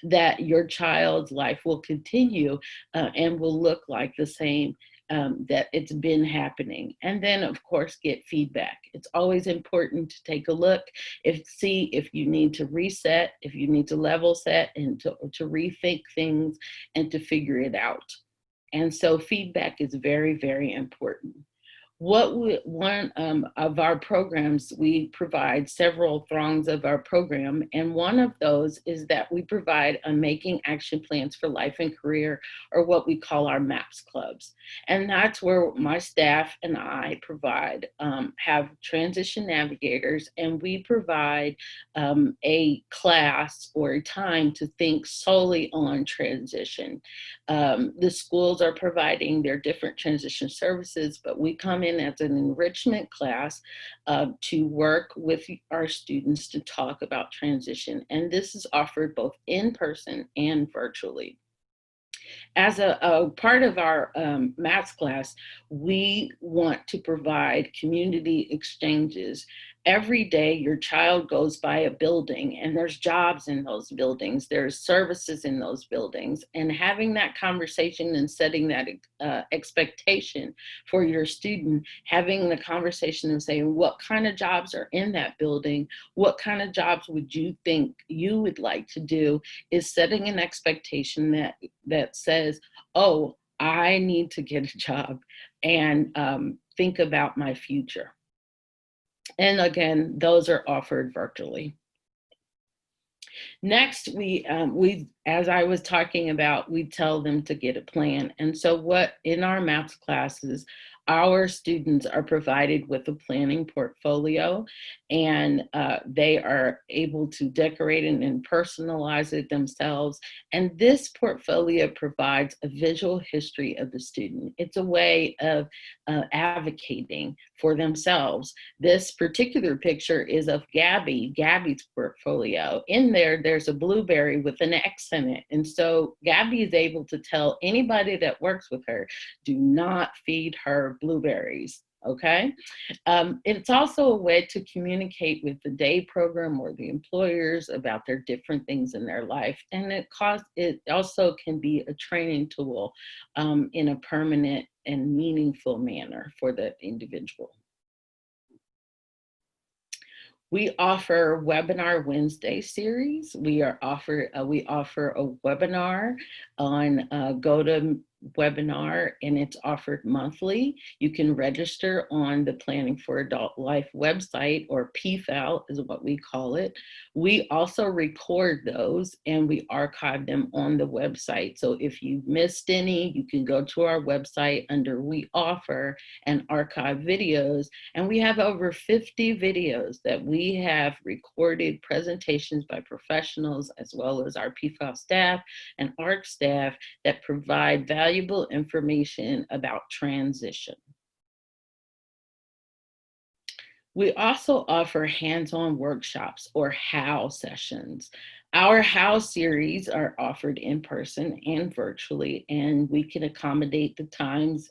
that your child's life will continue and will look like the same that it's been happening. And then, of course, get feedback. It's always important to take a look, see if you need to reset, if you need to level set, and to rethink things and to figure it out. And so feedback is very, very important. One of our programs, we provide several throngs of our program, and one of those is that we provide a Making Action Plans for Life and Career, or what we call our MAPS clubs. And that's where my staff and I have transition navigators, and we provide a class or a time to think solely on transition. The schools are providing their different transition services, but we come in as an enrichment class to work with our students to talk about transition. And this is offered both in person and virtually. As a part of our maths class, we want to provide community exchanges. Every day your child goes by a building and there's jobs in those buildings, there's services in those buildings, and having that conversation and setting that expectation for your student, having the conversation and saying, what kind of jobs are in that building? What kind of jobs would you think you would like to do, is setting an expectation that says, oh, I need to get a job and think about my future. And again, those are offered virtually. Next, we as I was talking about, we tell them to get a plan. And so what in our maths classes, our students are provided with a planning portfolio, and they are able to decorate and personalize it themselves. And this portfolio provides a visual history of the student. It's a way of advocating for themselves. This particular picture is of Gabby's portfolio. In there, there's a blueberry with an X in it. And so Gabby is able to tell anybody that works with her, do not feed her blueberries, okay? It's also a way to communicate with the day program or the employers about their different things in their life. And it also can be a training tool in a permanent and meaningful manner for the individual. We offer Webinar Wednesday series. We offer a webinar on GoToWebinar, and it's offered monthly. You can register on the Planning for Adult Life website, or PFAL is what we call it. We also record those and we archive them on the website. So if you've missed any, you can go to our website under We Offer and archive videos. And we have over 50 videos that we have recorded, presentations by professionals, as well as our PFAL staff and ARC staff, that provide valuable information about transition. We also offer hands-on workshops, or HOW sessions. Our HOW series are offered in person and virtually, and we can accommodate the times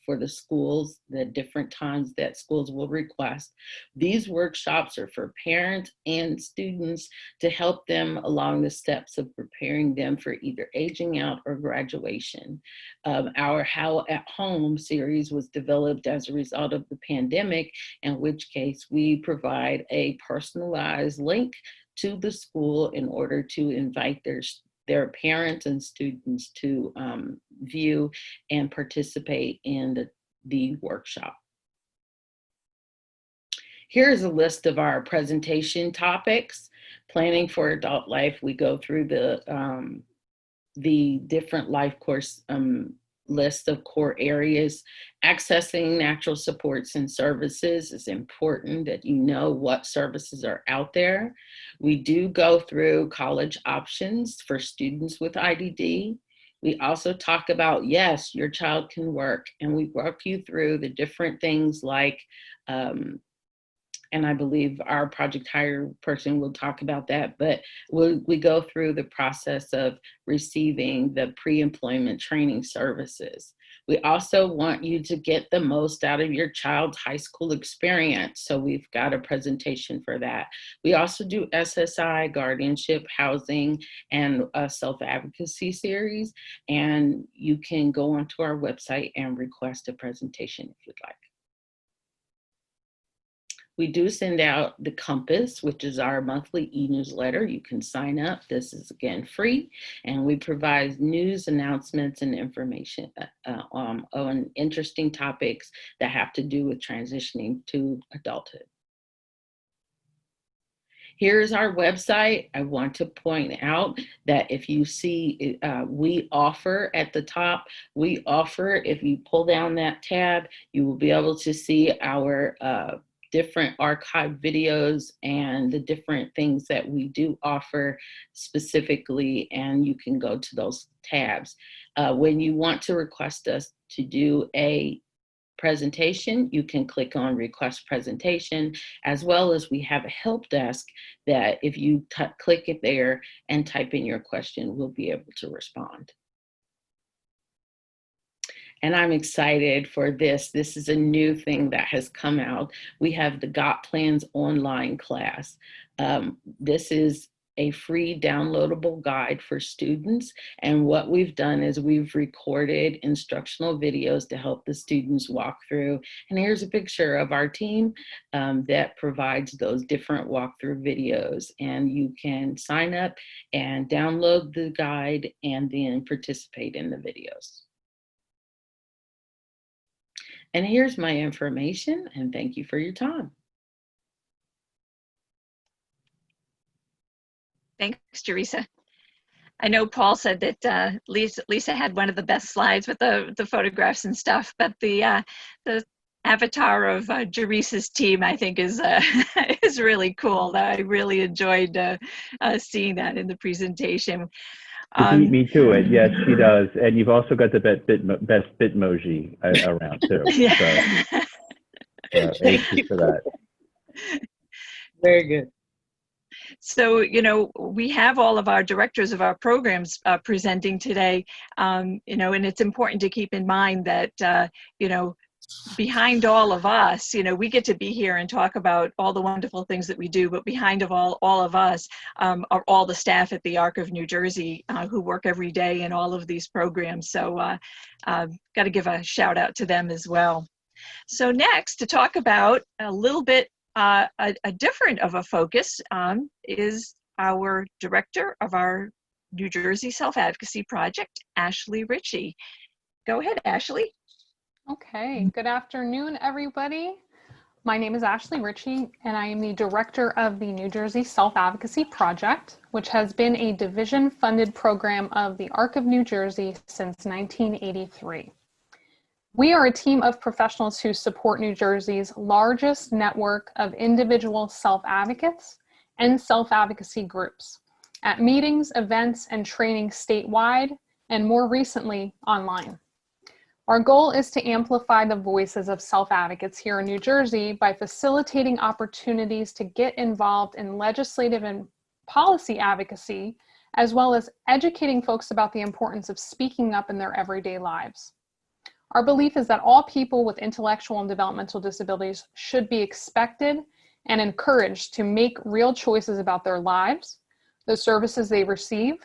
for the schools, the different times that schools will request. These workshops are for parents and students to help them along the steps of preparing them for either aging out or graduation. Our How at Home series was developed as a result of the pandemic, in which case we provide a personalized link to the school in order to invite their parents and students to view and participate in the workshop. Here's a list of our presentation topics. Planning for Adult Life, we go through the different life course list of core areas. Accessing natural supports and services is important, that you know what services are out there. We do go through college options for students with IDD. We also talk about, yes, your child can work, and we walk you through the different things like, and I believe our project hire person will talk about that, but we go through the process of receiving the pre-employment training services. We also want you to get the most out of your child's high school experience. So we've got a presentation for that. We also do SSI, guardianship, housing, and a self-advocacy series. And you can go onto our website and request a presentation if you'd like. We do send out the Compass, which is our monthly e-newsletter. You can sign up. This is, again, free. And we provide news, announcements, and information on interesting topics that have to do with transitioning to adulthood. Here's our website. I want to point out that if you see we offer at the top, we offer, if you pull down that tab, you will be able to see our different archive videos and the different things that we do offer specifically, and you can go to those tabs. When you want to request us to do a presentation, you can click on request presentation, as well as we have a help desk that if you click it there and type in your question, we'll be able to respond. And I'm excited for this. This is a new thing that has come out. We have the Got Plans online class. This is a free downloadable guide for students. And what we've done is we've recorded instructional videos to help the students walk through. And here's a picture of our team that provides those different walkthrough videos. And you can sign up and download the guide and then participate in the videos. And here's my information, and thank you for your time. Thanks, Teresa. I know Paul said that Lisa had one of the best slides with the photographs and stuff, but the avatar of Teresa's team, I think, is really cool. I really enjoyed seeing that in the presentation. To beat me to it, yes, she does. And you've also got the best Bitmoji around too. Yeah. So thank you for that. Very good. So, you know, we have all of our directors of our programs presenting today, you know, and it's important to keep in mind that, you know, behind all of us, you know, we get to be here and talk about all the wonderful things that we do, but behind of all of us are all the staff at the ARC of New Jersey who work every day in all of these programs. So got to give a shout out to them as well. So next, to talk about a little bit a different of a focus is our director of our New Jersey Self-Advocacy Project, Ashley Ritchie. Go ahead, Ashley. Okay, good afternoon, everybody. My name is Ashley Ritchie, and I am the director of the New Jersey Self-Advocacy Project, which has been a division-funded program of the ARC of New Jersey since 1983. We are a team of professionals who support New Jersey's largest network of individual self-advocates and self-advocacy groups at meetings, events, and training statewide, and more recently, online. Our goal is to amplify the voices of self-advocates here in New Jersey by facilitating opportunities to get involved in legislative and policy advocacy, as well as educating folks about the importance of speaking up in their everyday lives. Our belief is that all people with intellectual and developmental disabilities should be expected and encouraged to make real choices about their lives, the services they receive,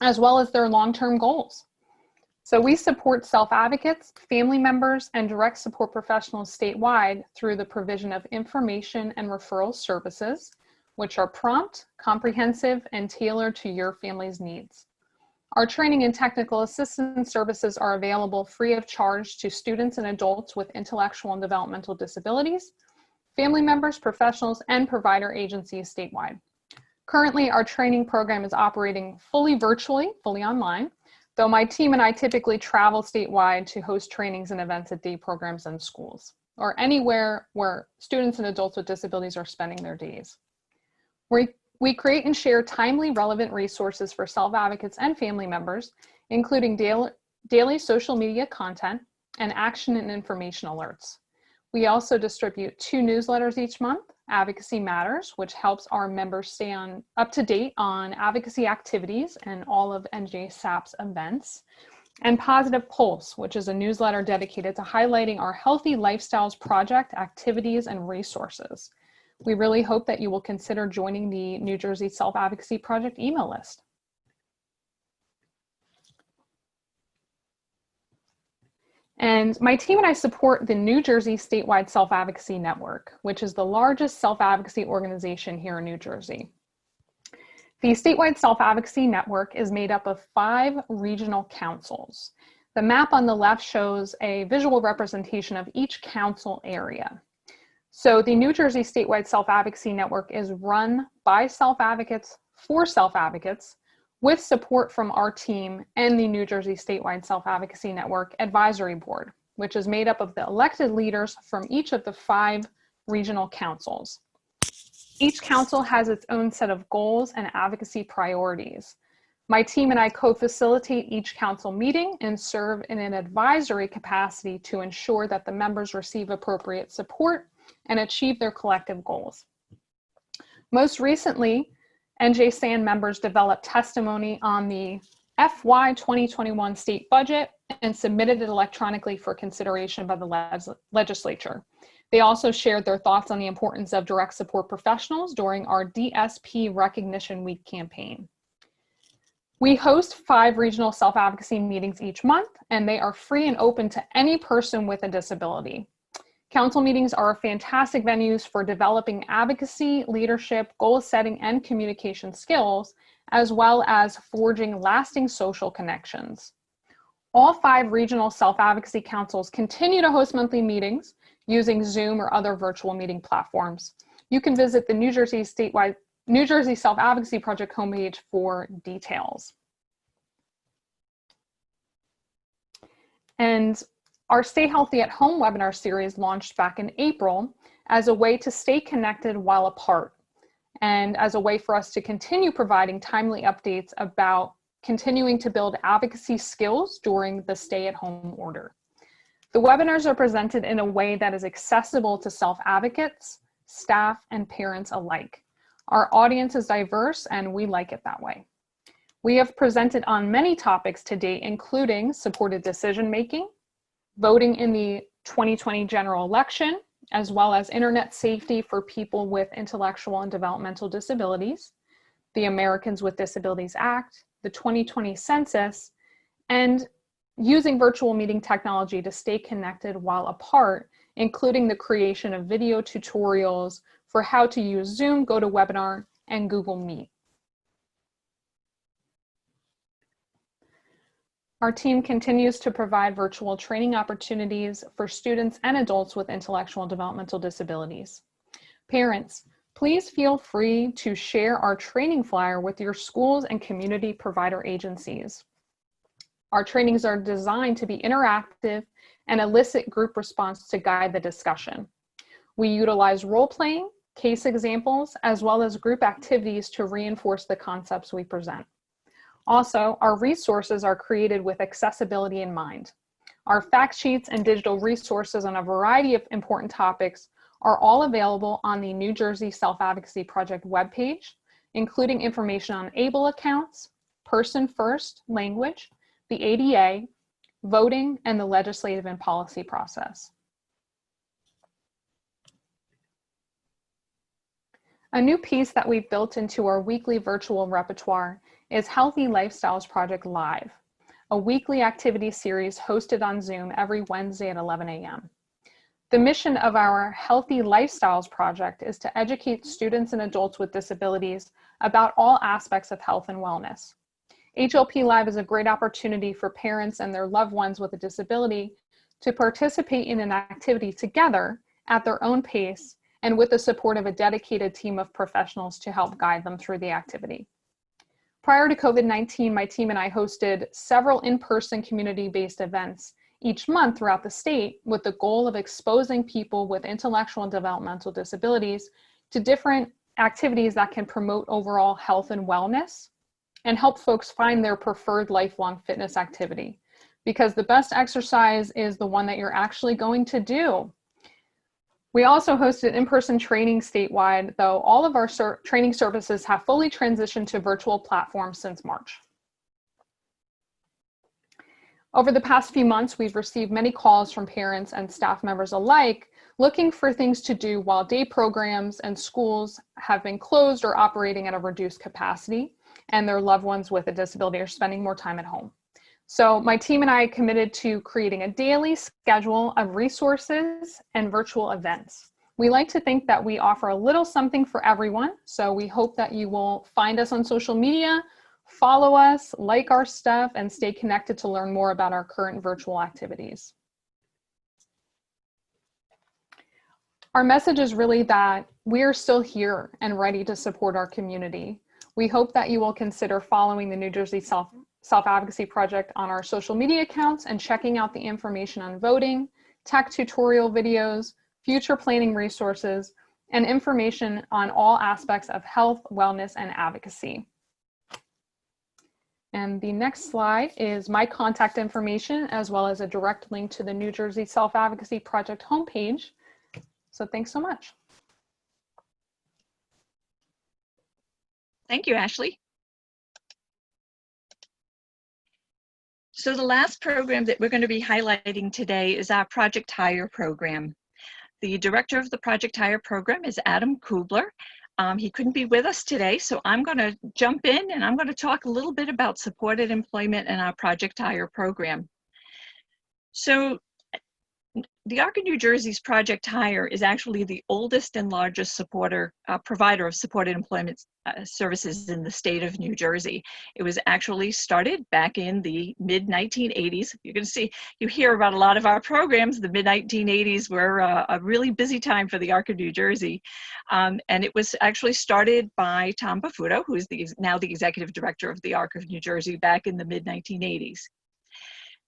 as well as their long-term goals. So we support self-advocates, family members, and direct support professionals statewide through the provision of information and referral services, which are prompt, comprehensive, and tailored to your family's needs. Our training and technical assistance services are available free of charge to students and adults with intellectual and developmental disabilities, family members, professionals, and provider agencies statewide. Currently, our training program is operating fully virtually, fully online, though my team and I typically travel statewide to host trainings and events at day programs and schools, or anywhere where students and adults with disabilities are spending their days. We create and share timely, relevant resources for self-advocates and family members, including daily social media content and action and information alerts. We also distribute 2 newsletters each month, Advocacy Matters, which helps our members stay up to date on advocacy activities and all of NJSAP's events, and Positive Pulse, which is a newsletter dedicated to highlighting our Healthy Lifestyles Project activities and resources. We really hope that you will consider joining the New Jersey Self-Advocacy Project email list. And my team and I support the New Jersey Statewide Self-Advocacy Network, which is the largest self-advocacy organization here in New Jersey. The Statewide Self-Advocacy Network is made up of 5 regional councils. The map on the left shows a visual representation of each council area. So the New Jersey Statewide Self-Advocacy Network is run by self-advocates for self-advocates with support from our team and the New Jersey Statewide Self-Advocacy Network Advisory Board, which is made up of the elected leaders from each of the 5 regional councils. Each council has its own set of goals and advocacy priorities. My team and I co-facilitate each council meeting and serve in an advisory capacity to ensure that the members receive appropriate support and achieve their collective goals. Most recently, NJSAN members developed testimony on the FY 2021 state budget and submitted it electronically for consideration by the legislature. They also shared their thoughts on the importance of direct support professionals during our DSP Recognition Week campaign. We host 5 regional self-advocacy meetings each month, and they are free and open to any person with a disability. Council meetings are fantastic venues for developing advocacy, leadership, goal setting, and communication skills, as well as forging lasting social connections. All 5 regional self-advocacy councils continue to host monthly meetings using Zoom or other virtual meeting platforms. You can visit the New Jersey Self-Advocacy Project homepage for details. And our Stay Healthy at Home webinar series launched back in April as a way to stay connected while apart and as a way for us to continue providing timely updates about continuing to build advocacy skills during the stay-at-home order. The webinars are presented in a way that is accessible to self-advocates, staff, and parents alike. Our audience is diverse, and we like it that way. We have presented on many topics to date, including supported decision-making, voting in the 2020 general election, as well as internet safety for people with intellectual and developmental disabilities, the Americans with Disabilities Act, the 2020 census, and using virtual meeting technology to stay connected while apart, including the creation of video tutorials for how to use Zoom, GoToWebinar, and Google Meet. Our team continues to provide virtual training opportunities for students and adults with intellectual and developmental disabilities. Parents, please feel free to share our training flyer with your schools and community provider agencies. Our trainings are designed to be interactive and elicit group response to guide the discussion. We utilize role-playing, case examples, as well as group activities to reinforce the concepts we present. Also, our resources are created with accessibility in mind. Our fact sheets and digital resources on a variety of important topics are all available on the New Jersey Self-Advocacy Project webpage, including information on ABLE accounts, Person First language, the ADA, voting, and the legislative and policy process. A new piece that we've built into our weekly virtual repertoire is Healthy Lifestyles Project Live, a weekly activity series hosted on Zoom every Wednesday at 11 a.m. The mission of our Healthy Lifestyles Project is to educate students and adults with disabilities about all aspects of health and wellness. HLP Live is a great opportunity for parents and their loved ones with a disability to participate in an activity together at their own pace and with the support of a dedicated team of professionals to help guide them through the activity. Prior to COVID-19, my team and I hosted several in-person community-based events each month throughout the state with the goal of exposing people with intellectual and developmental disabilities to different activities that can promote overall health and wellness and help folks find their preferred lifelong fitness activity. Because the best exercise is the one that you're actually going to do. We also hosted in-person training statewide, though all of our training services have fully transitioned to virtual platforms since March. Over the past few months, we've received many calls from parents and staff members alike looking for things to do while day programs and schools have been closed or operating at a reduced capacity, and their loved ones with a disability are spending more time at home. So my team and I committed to creating a daily schedule of resources and virtual events. We like to think that we offer a little something for everyone, so we hope that you will find us on social media, follow us, like our stuff, and stay connected to learn more about our current virtual activities. Our message is really that we are still here and ready to support our community. We hope that you will consider following the New Jersey Self-Advocacy Project on our social media accounts and checking out the information on voting, tech tutorial videos, future planning resources, and information on all aspects of health, wellness, and advocacy. And the next slide is my contact information, as well as a direct link to the New Jersey Self-Advocacy Project homepage. So thanks so much. Thank you, Ashley. So the last program that we're going to be highlighting today is our Project Hire program. The director of the Project Hire program is Adam Kubler. He couldn't be with us today, so I'm going to jump in and I'm going to talk a little bit about supported employment and our Project Hire program. So the ARC of New Jersey's Project Hire is actually the oldest and largest provider of supported employment services in the state of New Jersey. It was actually started back in the mid-1980s. You can see, you hear about a lot of our programs. The mid-1980s were a really busy time for the ARC of New Jersey. And it was actually started by Tom Bafuto, who is now the executive director of the ARC of New Jersey, back in the mid-1980s.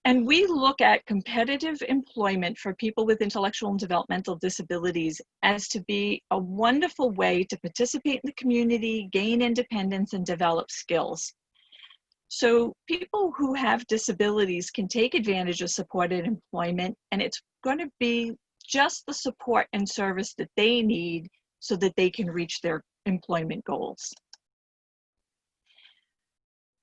And we look at competitive employment for people with intellectual and developmental disabilities as to be a wonderful way to participate in the community, gain independence, and develop skills. So people who have disabilities can take advantage of supported employment, and it's going to be just the support and service that they need so that they can reach their employment goals.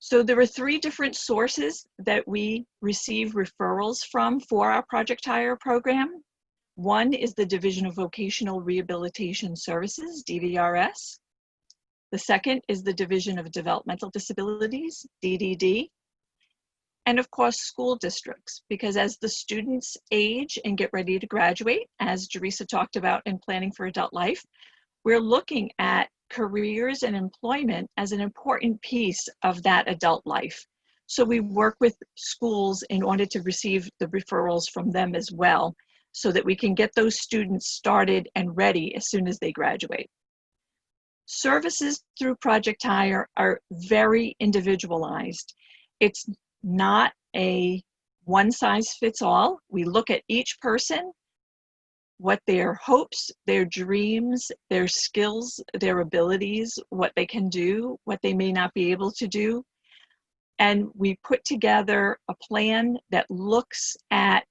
So there are 3 different sources that we receive referrals from for our Project Hire program. One is the Division of Vocational Rehabilitation Services, DVRS. The second is the Division of Developmental Disabilities, DDD. And of course, school districts, because as the students age and get ready to graduate, as Jerisa talked about in Planning for Adult Life, we're looking at careers and employment as an important piece of that adult life. So we work with schools in order to receive the referrals from them as well, so that we can get those students started and ready as soon as they graduate. Services through Project Hire are very individualized. It's not a one-size-fits-all. We look at each person, what their hopes, their dreams, their skills, their abilities, what they can do, what they may not be able to do. And we put together a plan that looks at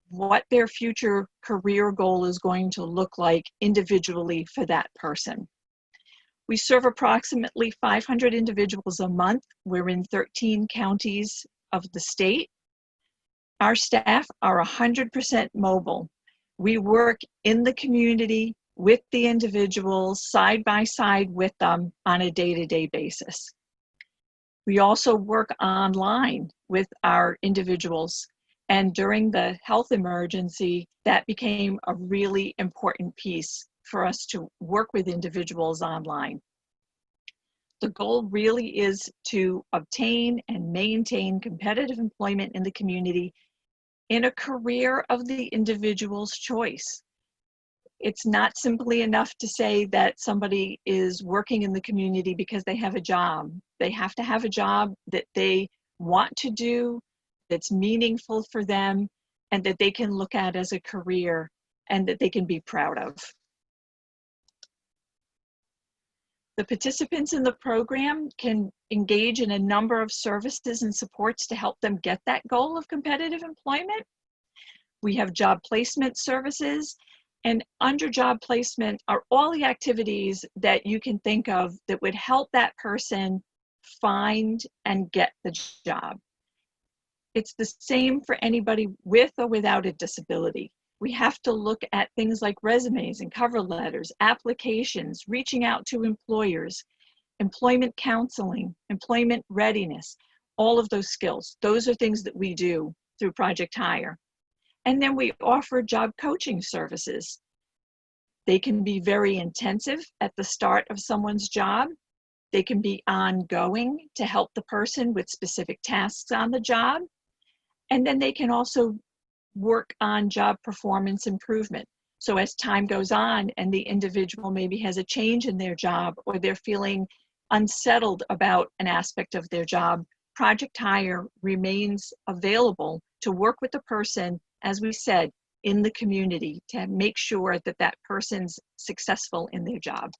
what their future career goal is going to look like individually for that person. We serve approximately 500 individuals a month. We're in 13 counties of the state. Our staff are 100% mobile. We work in the community with the individuals, side by side with them on a day-to-day basis. We also work online with our individuals. And during the health emergency, that became a really important piece for us to work with individuals online. The goal really is to obtain and maintain competitive employment in the community in a career of the individual's choice. It's not simply enough to say that somebody is working in the community because they have a job. They have to have a job that they want to do, that's meaningful for them, and that they can look at as a career and that they can be proud of. The participants in the program can engage in a number of services and supports to help them get that goal of competitive employment. We have job placement services, and under job placement are all the activities that you can think of that would help that person find and get the job. It's the same for anybody with or without a disability. We have to look at things like resumes and cover letters, applications, reaching out to employers, employment counseling, employment readiness, all of those skills. Those are things that we do through Project Hire. And then we offer job coaching services. They can be very intensive at the start of someone's job. They can be ongoing to help the person with specific tasks on the job. And then they can also work on job performance improvement. So as time goes on and the individual maybe has a change in their job, or they're feeling unsettled about an aspect of their job, Project Hire remains available to work with the person, as we said, in the community to make sure that that person's successful in their job.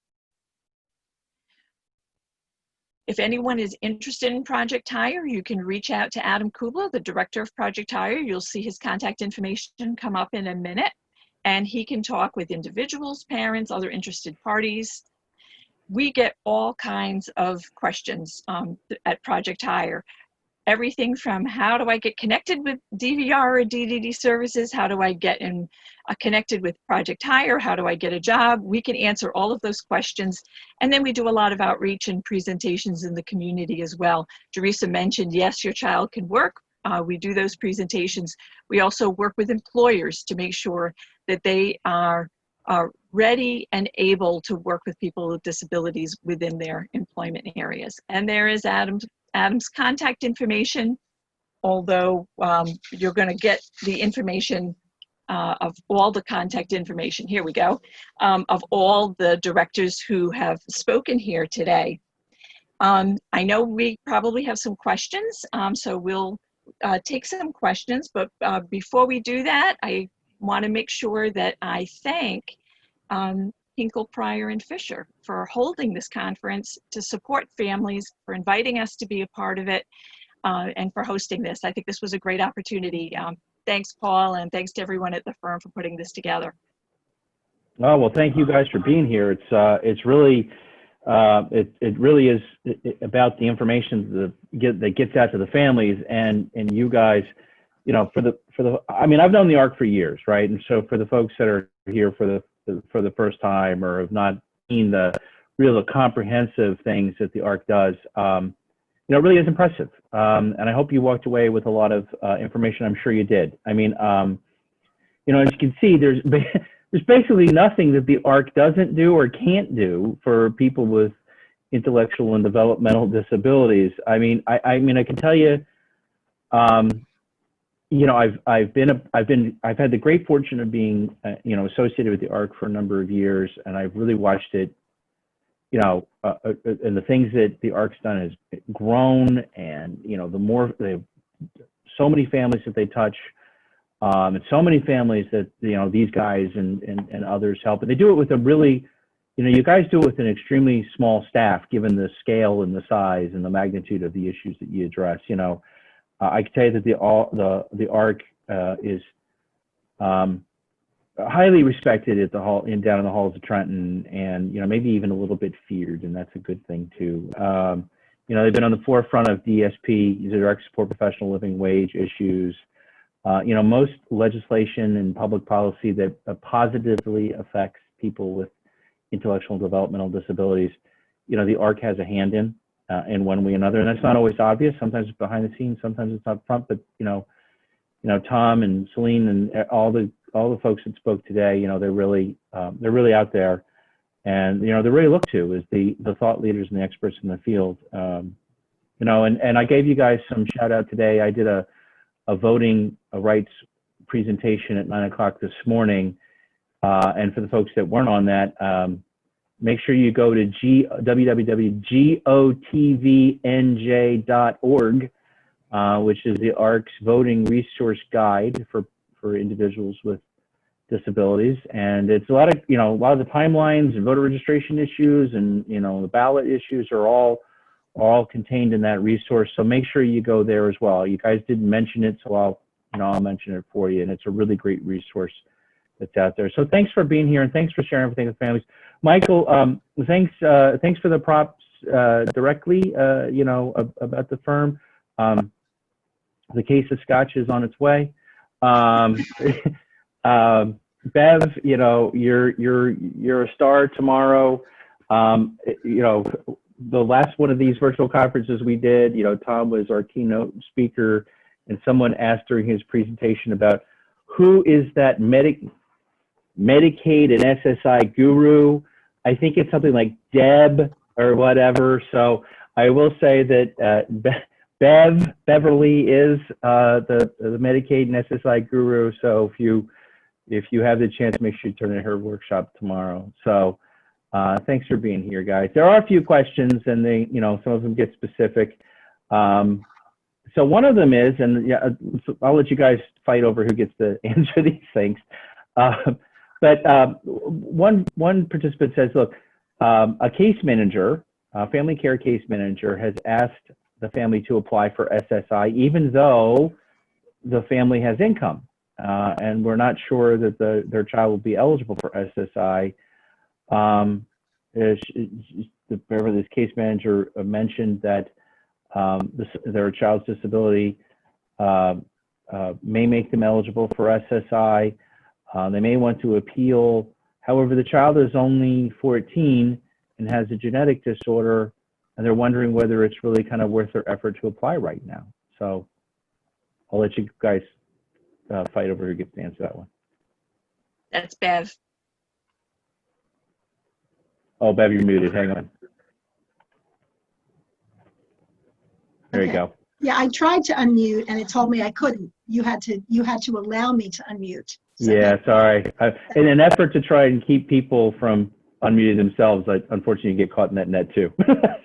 If anyone is interested in Project Hire, you can reach out to Adam Kubla, the director of Project Hire. You'll see his contact information come up in a minute, and he can talk with individuals, parents, other interested parties. We get all kinds of questions at Project Hire. Everything from how do I get connected with DVR or DDD services? How do I get connected with Project Hire? How do I get a job? We can answer all of those questions. And then we do a lot of outreach and presentations in the community as well. Teresa mentioned, yes, your child can work. We do those presentations. We also work with employers to make sure that they are ready and able to work with people with disabilities within their employment areas. And there is Adam's contact information, although you're going to get the information of all the contact information. Here we go, of all the directors who have spoken here today. I know we probably have some questions, so we'll take some questions, but before we do that, I want to make sure that I thank Hinkle, Pryor, and Fisher for holding this conference to support families, for inviting us to be a part of it, and for hosting this. I think this was a great opportunity. Thanks, Paul, and thanks to everyone at the firm for putting this together. Oh, well, thank you guys for being here. It's really, it really is about the information that gets out to the families, and you guys, you know, I mean, I've known the ARC for years, right? And so for the folks that are here for the first time or have not seen the comprehensive things that the ARC does, you know, it really is impressive. And I hope you walked away with a lot of information. I'm sure you did. I mean, you know, as you can see, there's basically nothing that the ARC doesn't do or can't do for people with intellectual and developmental disabilities. I mean, I can tell you, you know, I've had the great fortune of being, you know, associated with the ARC for a number of years, and I've really watched it, you know, and the things that the ARC's done has grown, and, you know, they have so many families that they touch, and so many families that, you know, these guys and others help, and they do it with a really, you know, you guys do it with an extremely small staff, given the scale and the size and the magnitude of the issues that you address. You know, I can tell you that the ARC is highly respected at the hall down in the halls of Trenton, and, you know, maybe even a little bit feared, and that's a good thing too. You know, they've been on the forefront of DSP, the direct support professional living wage issues. You know, most legislation and public policy that positively affects people with intellectual and developmental disabilities, you know, the ARC has a hand in one way or another, and that's not always obvious. Sometimes it's behind the scenes, sometimes it's up front. But you know, Tom and Celine and all the folks that spoke today, you know, they're really out there, and, you know, they're really looked to as the thought leaders and the experts in the field. You know, and I gave you guys some shout out today. I did a voting rights presentation at 9 o'clock this morning, and for the folks that weren't on that, make sure you go to www.gotvnj.org, which is the ARC's voting resource guide for individuals with disabilities. And it's a lot of the timelines and voter registration issues and, you know, the ballot issues are all contained in that resource. So make sure you go there as well. You guys didn't mention it, so I'll mention it for you. And it's a really great resource that's out there. So thanks for being here, and thanks for sharing everything with families. Michael, thanks for the props directly, you know, about the firm. The case of scotch is on its way. Bev, you know, you're a star tomorrow. You know, the last one of these virtual conferences we did, you know, Tom was our keynote speaker, and someone asked during his presentation about who is that Medicaid and SSI guru. I think it's something like Deb or whatever. So I will say that Beverly is the Medicaid and SSI guru. So if you have the chance, make sure you turn in her workshop tomorrow. So thanks for being here, guys. There are a few questions, and they, you know, some of them get specific. So one of them is, and yeah, so I'll let you guys fight over who gets to answer these things. But one participant says, look, a case manager, a family care case manager, has asked the family to apply for SSI, even though the family has income, and we're not sure that their child will be eligible for SSI. This case manager mentioned that their child's disability may make them eligible for SSI. They may want to appeal. However, the child is only 14 and has a genetic disorder, and they're wondering whether it's really kind of worth their effort to apply right now. So I'll let you guys fight over who gets to answer that one. That's Bev. Oh, Bev, you're muted. Hang on. There you go. Yeah, I tried to unmute and it told me I couldn't. You had to allow me to unmute. So yeah, sorry. In an effort to try and keep people from unmuting themselves, I unfortunately get caught in that net too.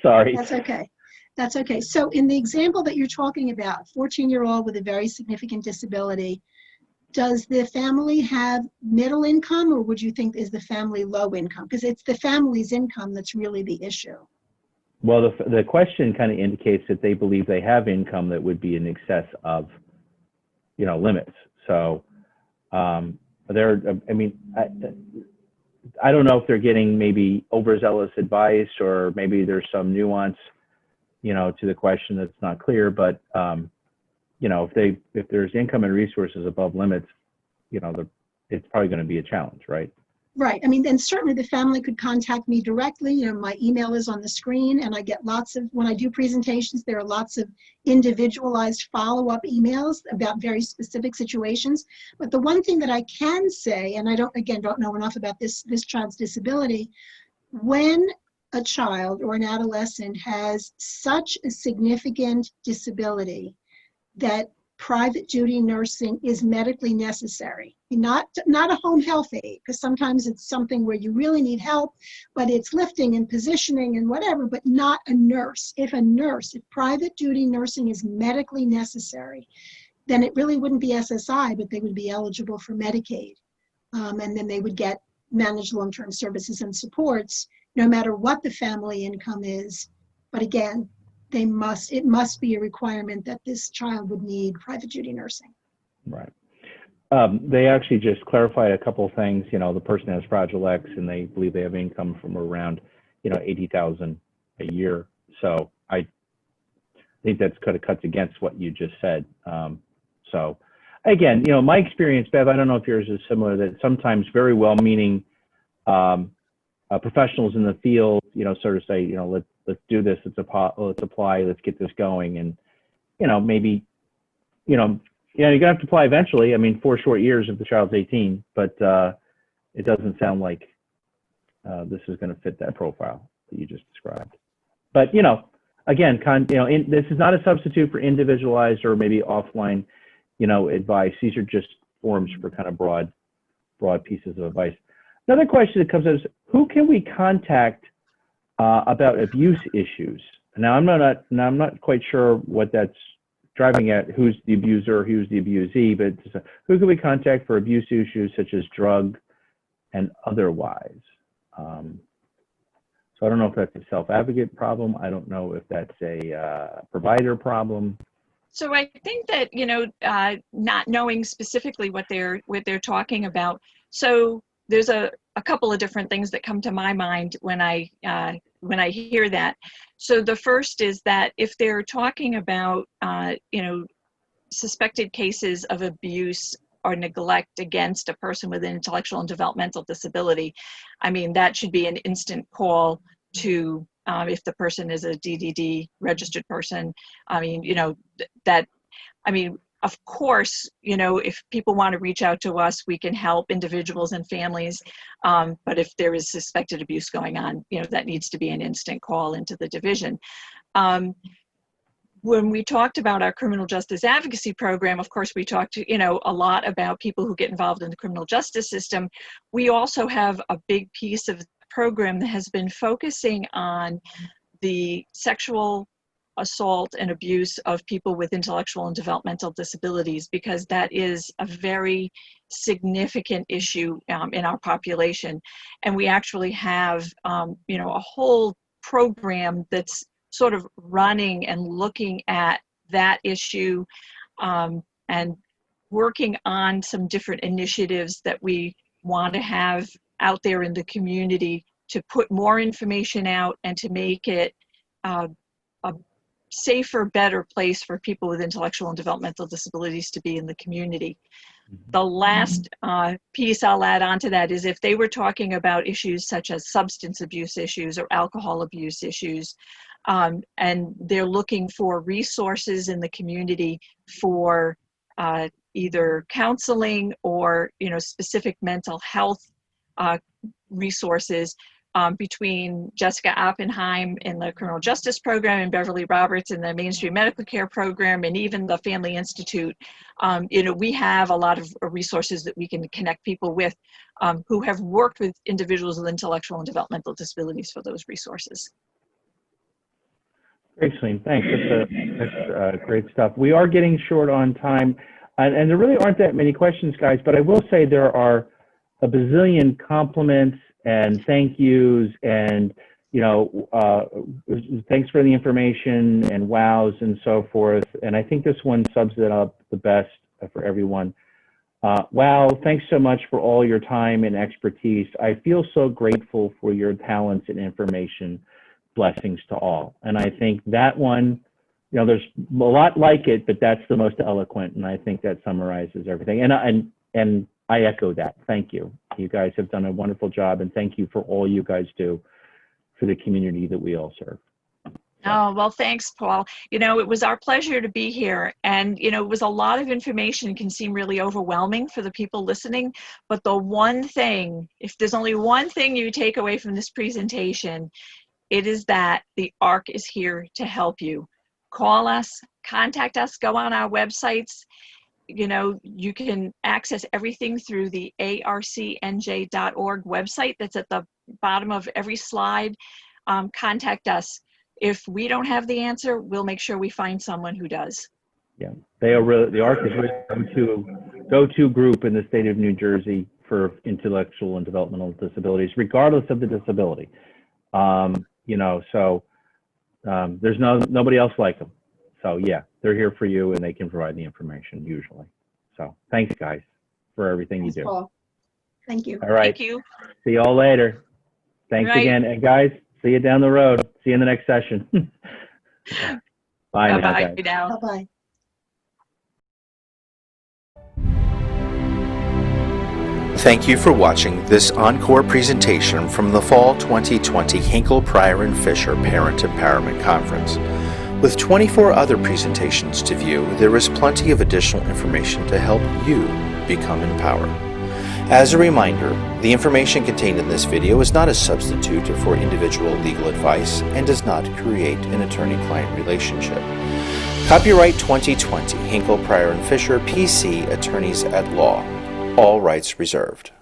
Sorry. That's okay. That's okay. So in the example that you're talking about, 14-year-old with a very significant disability, does the family have middle income, or would you think is the family low income? Because it's the family's income that's really the issue. Well, the question kind of indicates that they believe they have income that would be in excess of, you know, limits. So I mean, I don't know if they're getting maybe overzealous advice, or maybe there's some nuance, you know, to the question that's not clear. But you know, if there's income and resources above limits, you know, it's probably going to be a challenge, right? Right. I mean, then certainly the family could contact me directly. You know, my email is on the screen, and I get lots of, when I do presentations, there are lots of individualized follow-up emails about very specific situations. But the one thing that I can say, and I don't know enough about this child's disability, when a child or an adolescent has such a significant disability that private duty nursing is medically necessary. Not a home health aide, because sometimes it's something where you really need help, but it's lifting and positioning and whatever, but not a nurse. If private duty nursing is medically necessary, then it really wouldn't be SSI, but they would be eligible for Medicaid. And then they would get managed long-term services and supports, no matter what the family income is. But again, it must be a requirement that this child would need private duty nursing. Right. They actually just clarified a couple of things. You know, the person has Fragile X, and they believe they have income from around, you know, $80,000 a year. So I think that's kind of cuts against what you just said. So again, you know, my experience, Bev, I don't know if yours is similar, that sometimes very well-meaning professionals in the field, you know, sort of say, you know, let's do this, let's apply, let's get this going. And, you know, maybe, you know, you're gonna have to apply eventually. I mean, 4 short years if the child's 18, but it doesn't sound like this is gonna fit that profile that you just described. But, you know, again, this is not a substitute for individualized or maybe offline, you know, advice. These are just forms for kind of broad pieces of advice. Another question that comes up is, who can we contact about abuse issues? Now, I'm not quite sure what that's driving at, who's the abuser, who's the abusee, but who can we contact for abuse issues such as drug and otherwise? So I don't know if that's a self-advocate problem. I don't know if that's a provider problem. So I think that, you know, not knowing specifically what they're talking about. So there's a couple of different things that come to my mind when I hear that. So the first is that if they're talking about, you know, suspected cases of abuse or neglect against a person with an intellectual and developmental disability, I mean, that should be an instant call to, if the person is a DDD registered person. I mean, you know, of course, you know, if people want to reach out to us, we can help individuals and families. But if there is suspected abuse going on, you know, that needs to be an instant call into the division. When we talked about our criminal justice advocacy program, of course, we talked, you know, a lot about people who get involved in the criminal justice system. We also have a big piece of the program that has been focusing on the sexual assault and abuse of people with intellectual and developmental disabilities, because that is a very significant issue in our population. And we actually have, you know, a whole program that's sort of running and looking at that issue, and working on some different initiatives that we want to have out there in the community to put more information out and to make it a safer, better place for people with intellectual and developmental disabilities to be in the community. The last piece I'll add on to that is if they were talking about issues such as substance abuse issues or alcohol abuse issues, and they're looking for resources in the community for either counseling or, you know, specific mental health resources, between Jessica Oppenheim in the criminal justice program and Beverly Roberts in the mainstream medical care program, and even the Family Institute. You know, we have a lot of resources that we can connect people with who have worked with individuals with intellectual and developmental disabilities for those resources. Great, Celine. Thanks. That's great stuff. We are getting short on time, and there really aren't that many questions, guys, but I will say there are a bazillion compliments and thank yous and, you know, thanks for the information and wows and so forth. And I think this one sums it up the best for everyone. Wow, thanks so much for all your time and expertise. I feel so grateful for your talents and information. Blessings to all. And I think that one, you know, there's a lot like it, but that's the most eloquent, and I think that summarizes everything. And I echo that. Thank you. You guys have done a wonderful job, and thank you for all you guys do for the community that we all serve. Oh, well, thanks, Paul. You know, it was our pleasure to be here. And, you know, it was a lot of information, can seem really overwhelming for the people listening. But the one thing, if there's only one thing you take away from this presentation, it is that the ARC is here to help you. Call us, contact us, go on our websites. You know, you can access everything through the arcnj.org website that's at the bottom of every slide. Contact us. If we don't have the answer, we'll make sure we find someone who does. Yeah, they are really, the ARC is really go-to group in the state of New Jersey for intellectual and developmental disabilities, regardless of the disability. You know, so there's nobody else like them. So yeah, they're here for you, and they can provide the information usually. So thanks, guys, for everything you do. Paul. Thank you. All right. Thank you. See you all later. Thanks again. And guys, see you down the road. See you in the next session. Bye now, Bye-bye guys. now. Bye-bye. Thank you for watching this encore presentation from the Fall 2020 Hinkle, Pryor and Fisher Parent Empowerment Conference. With 24 other presentations to view, there is plenty of additional information to help you become empowered. As a reminder, the information contained in this video is not a substitute for individual legal advice and does not create an attorney-client relationship. Copyright 2020 Hinkle, Pryor and Fisher, PC, Attorneys at Law. All rights reserved.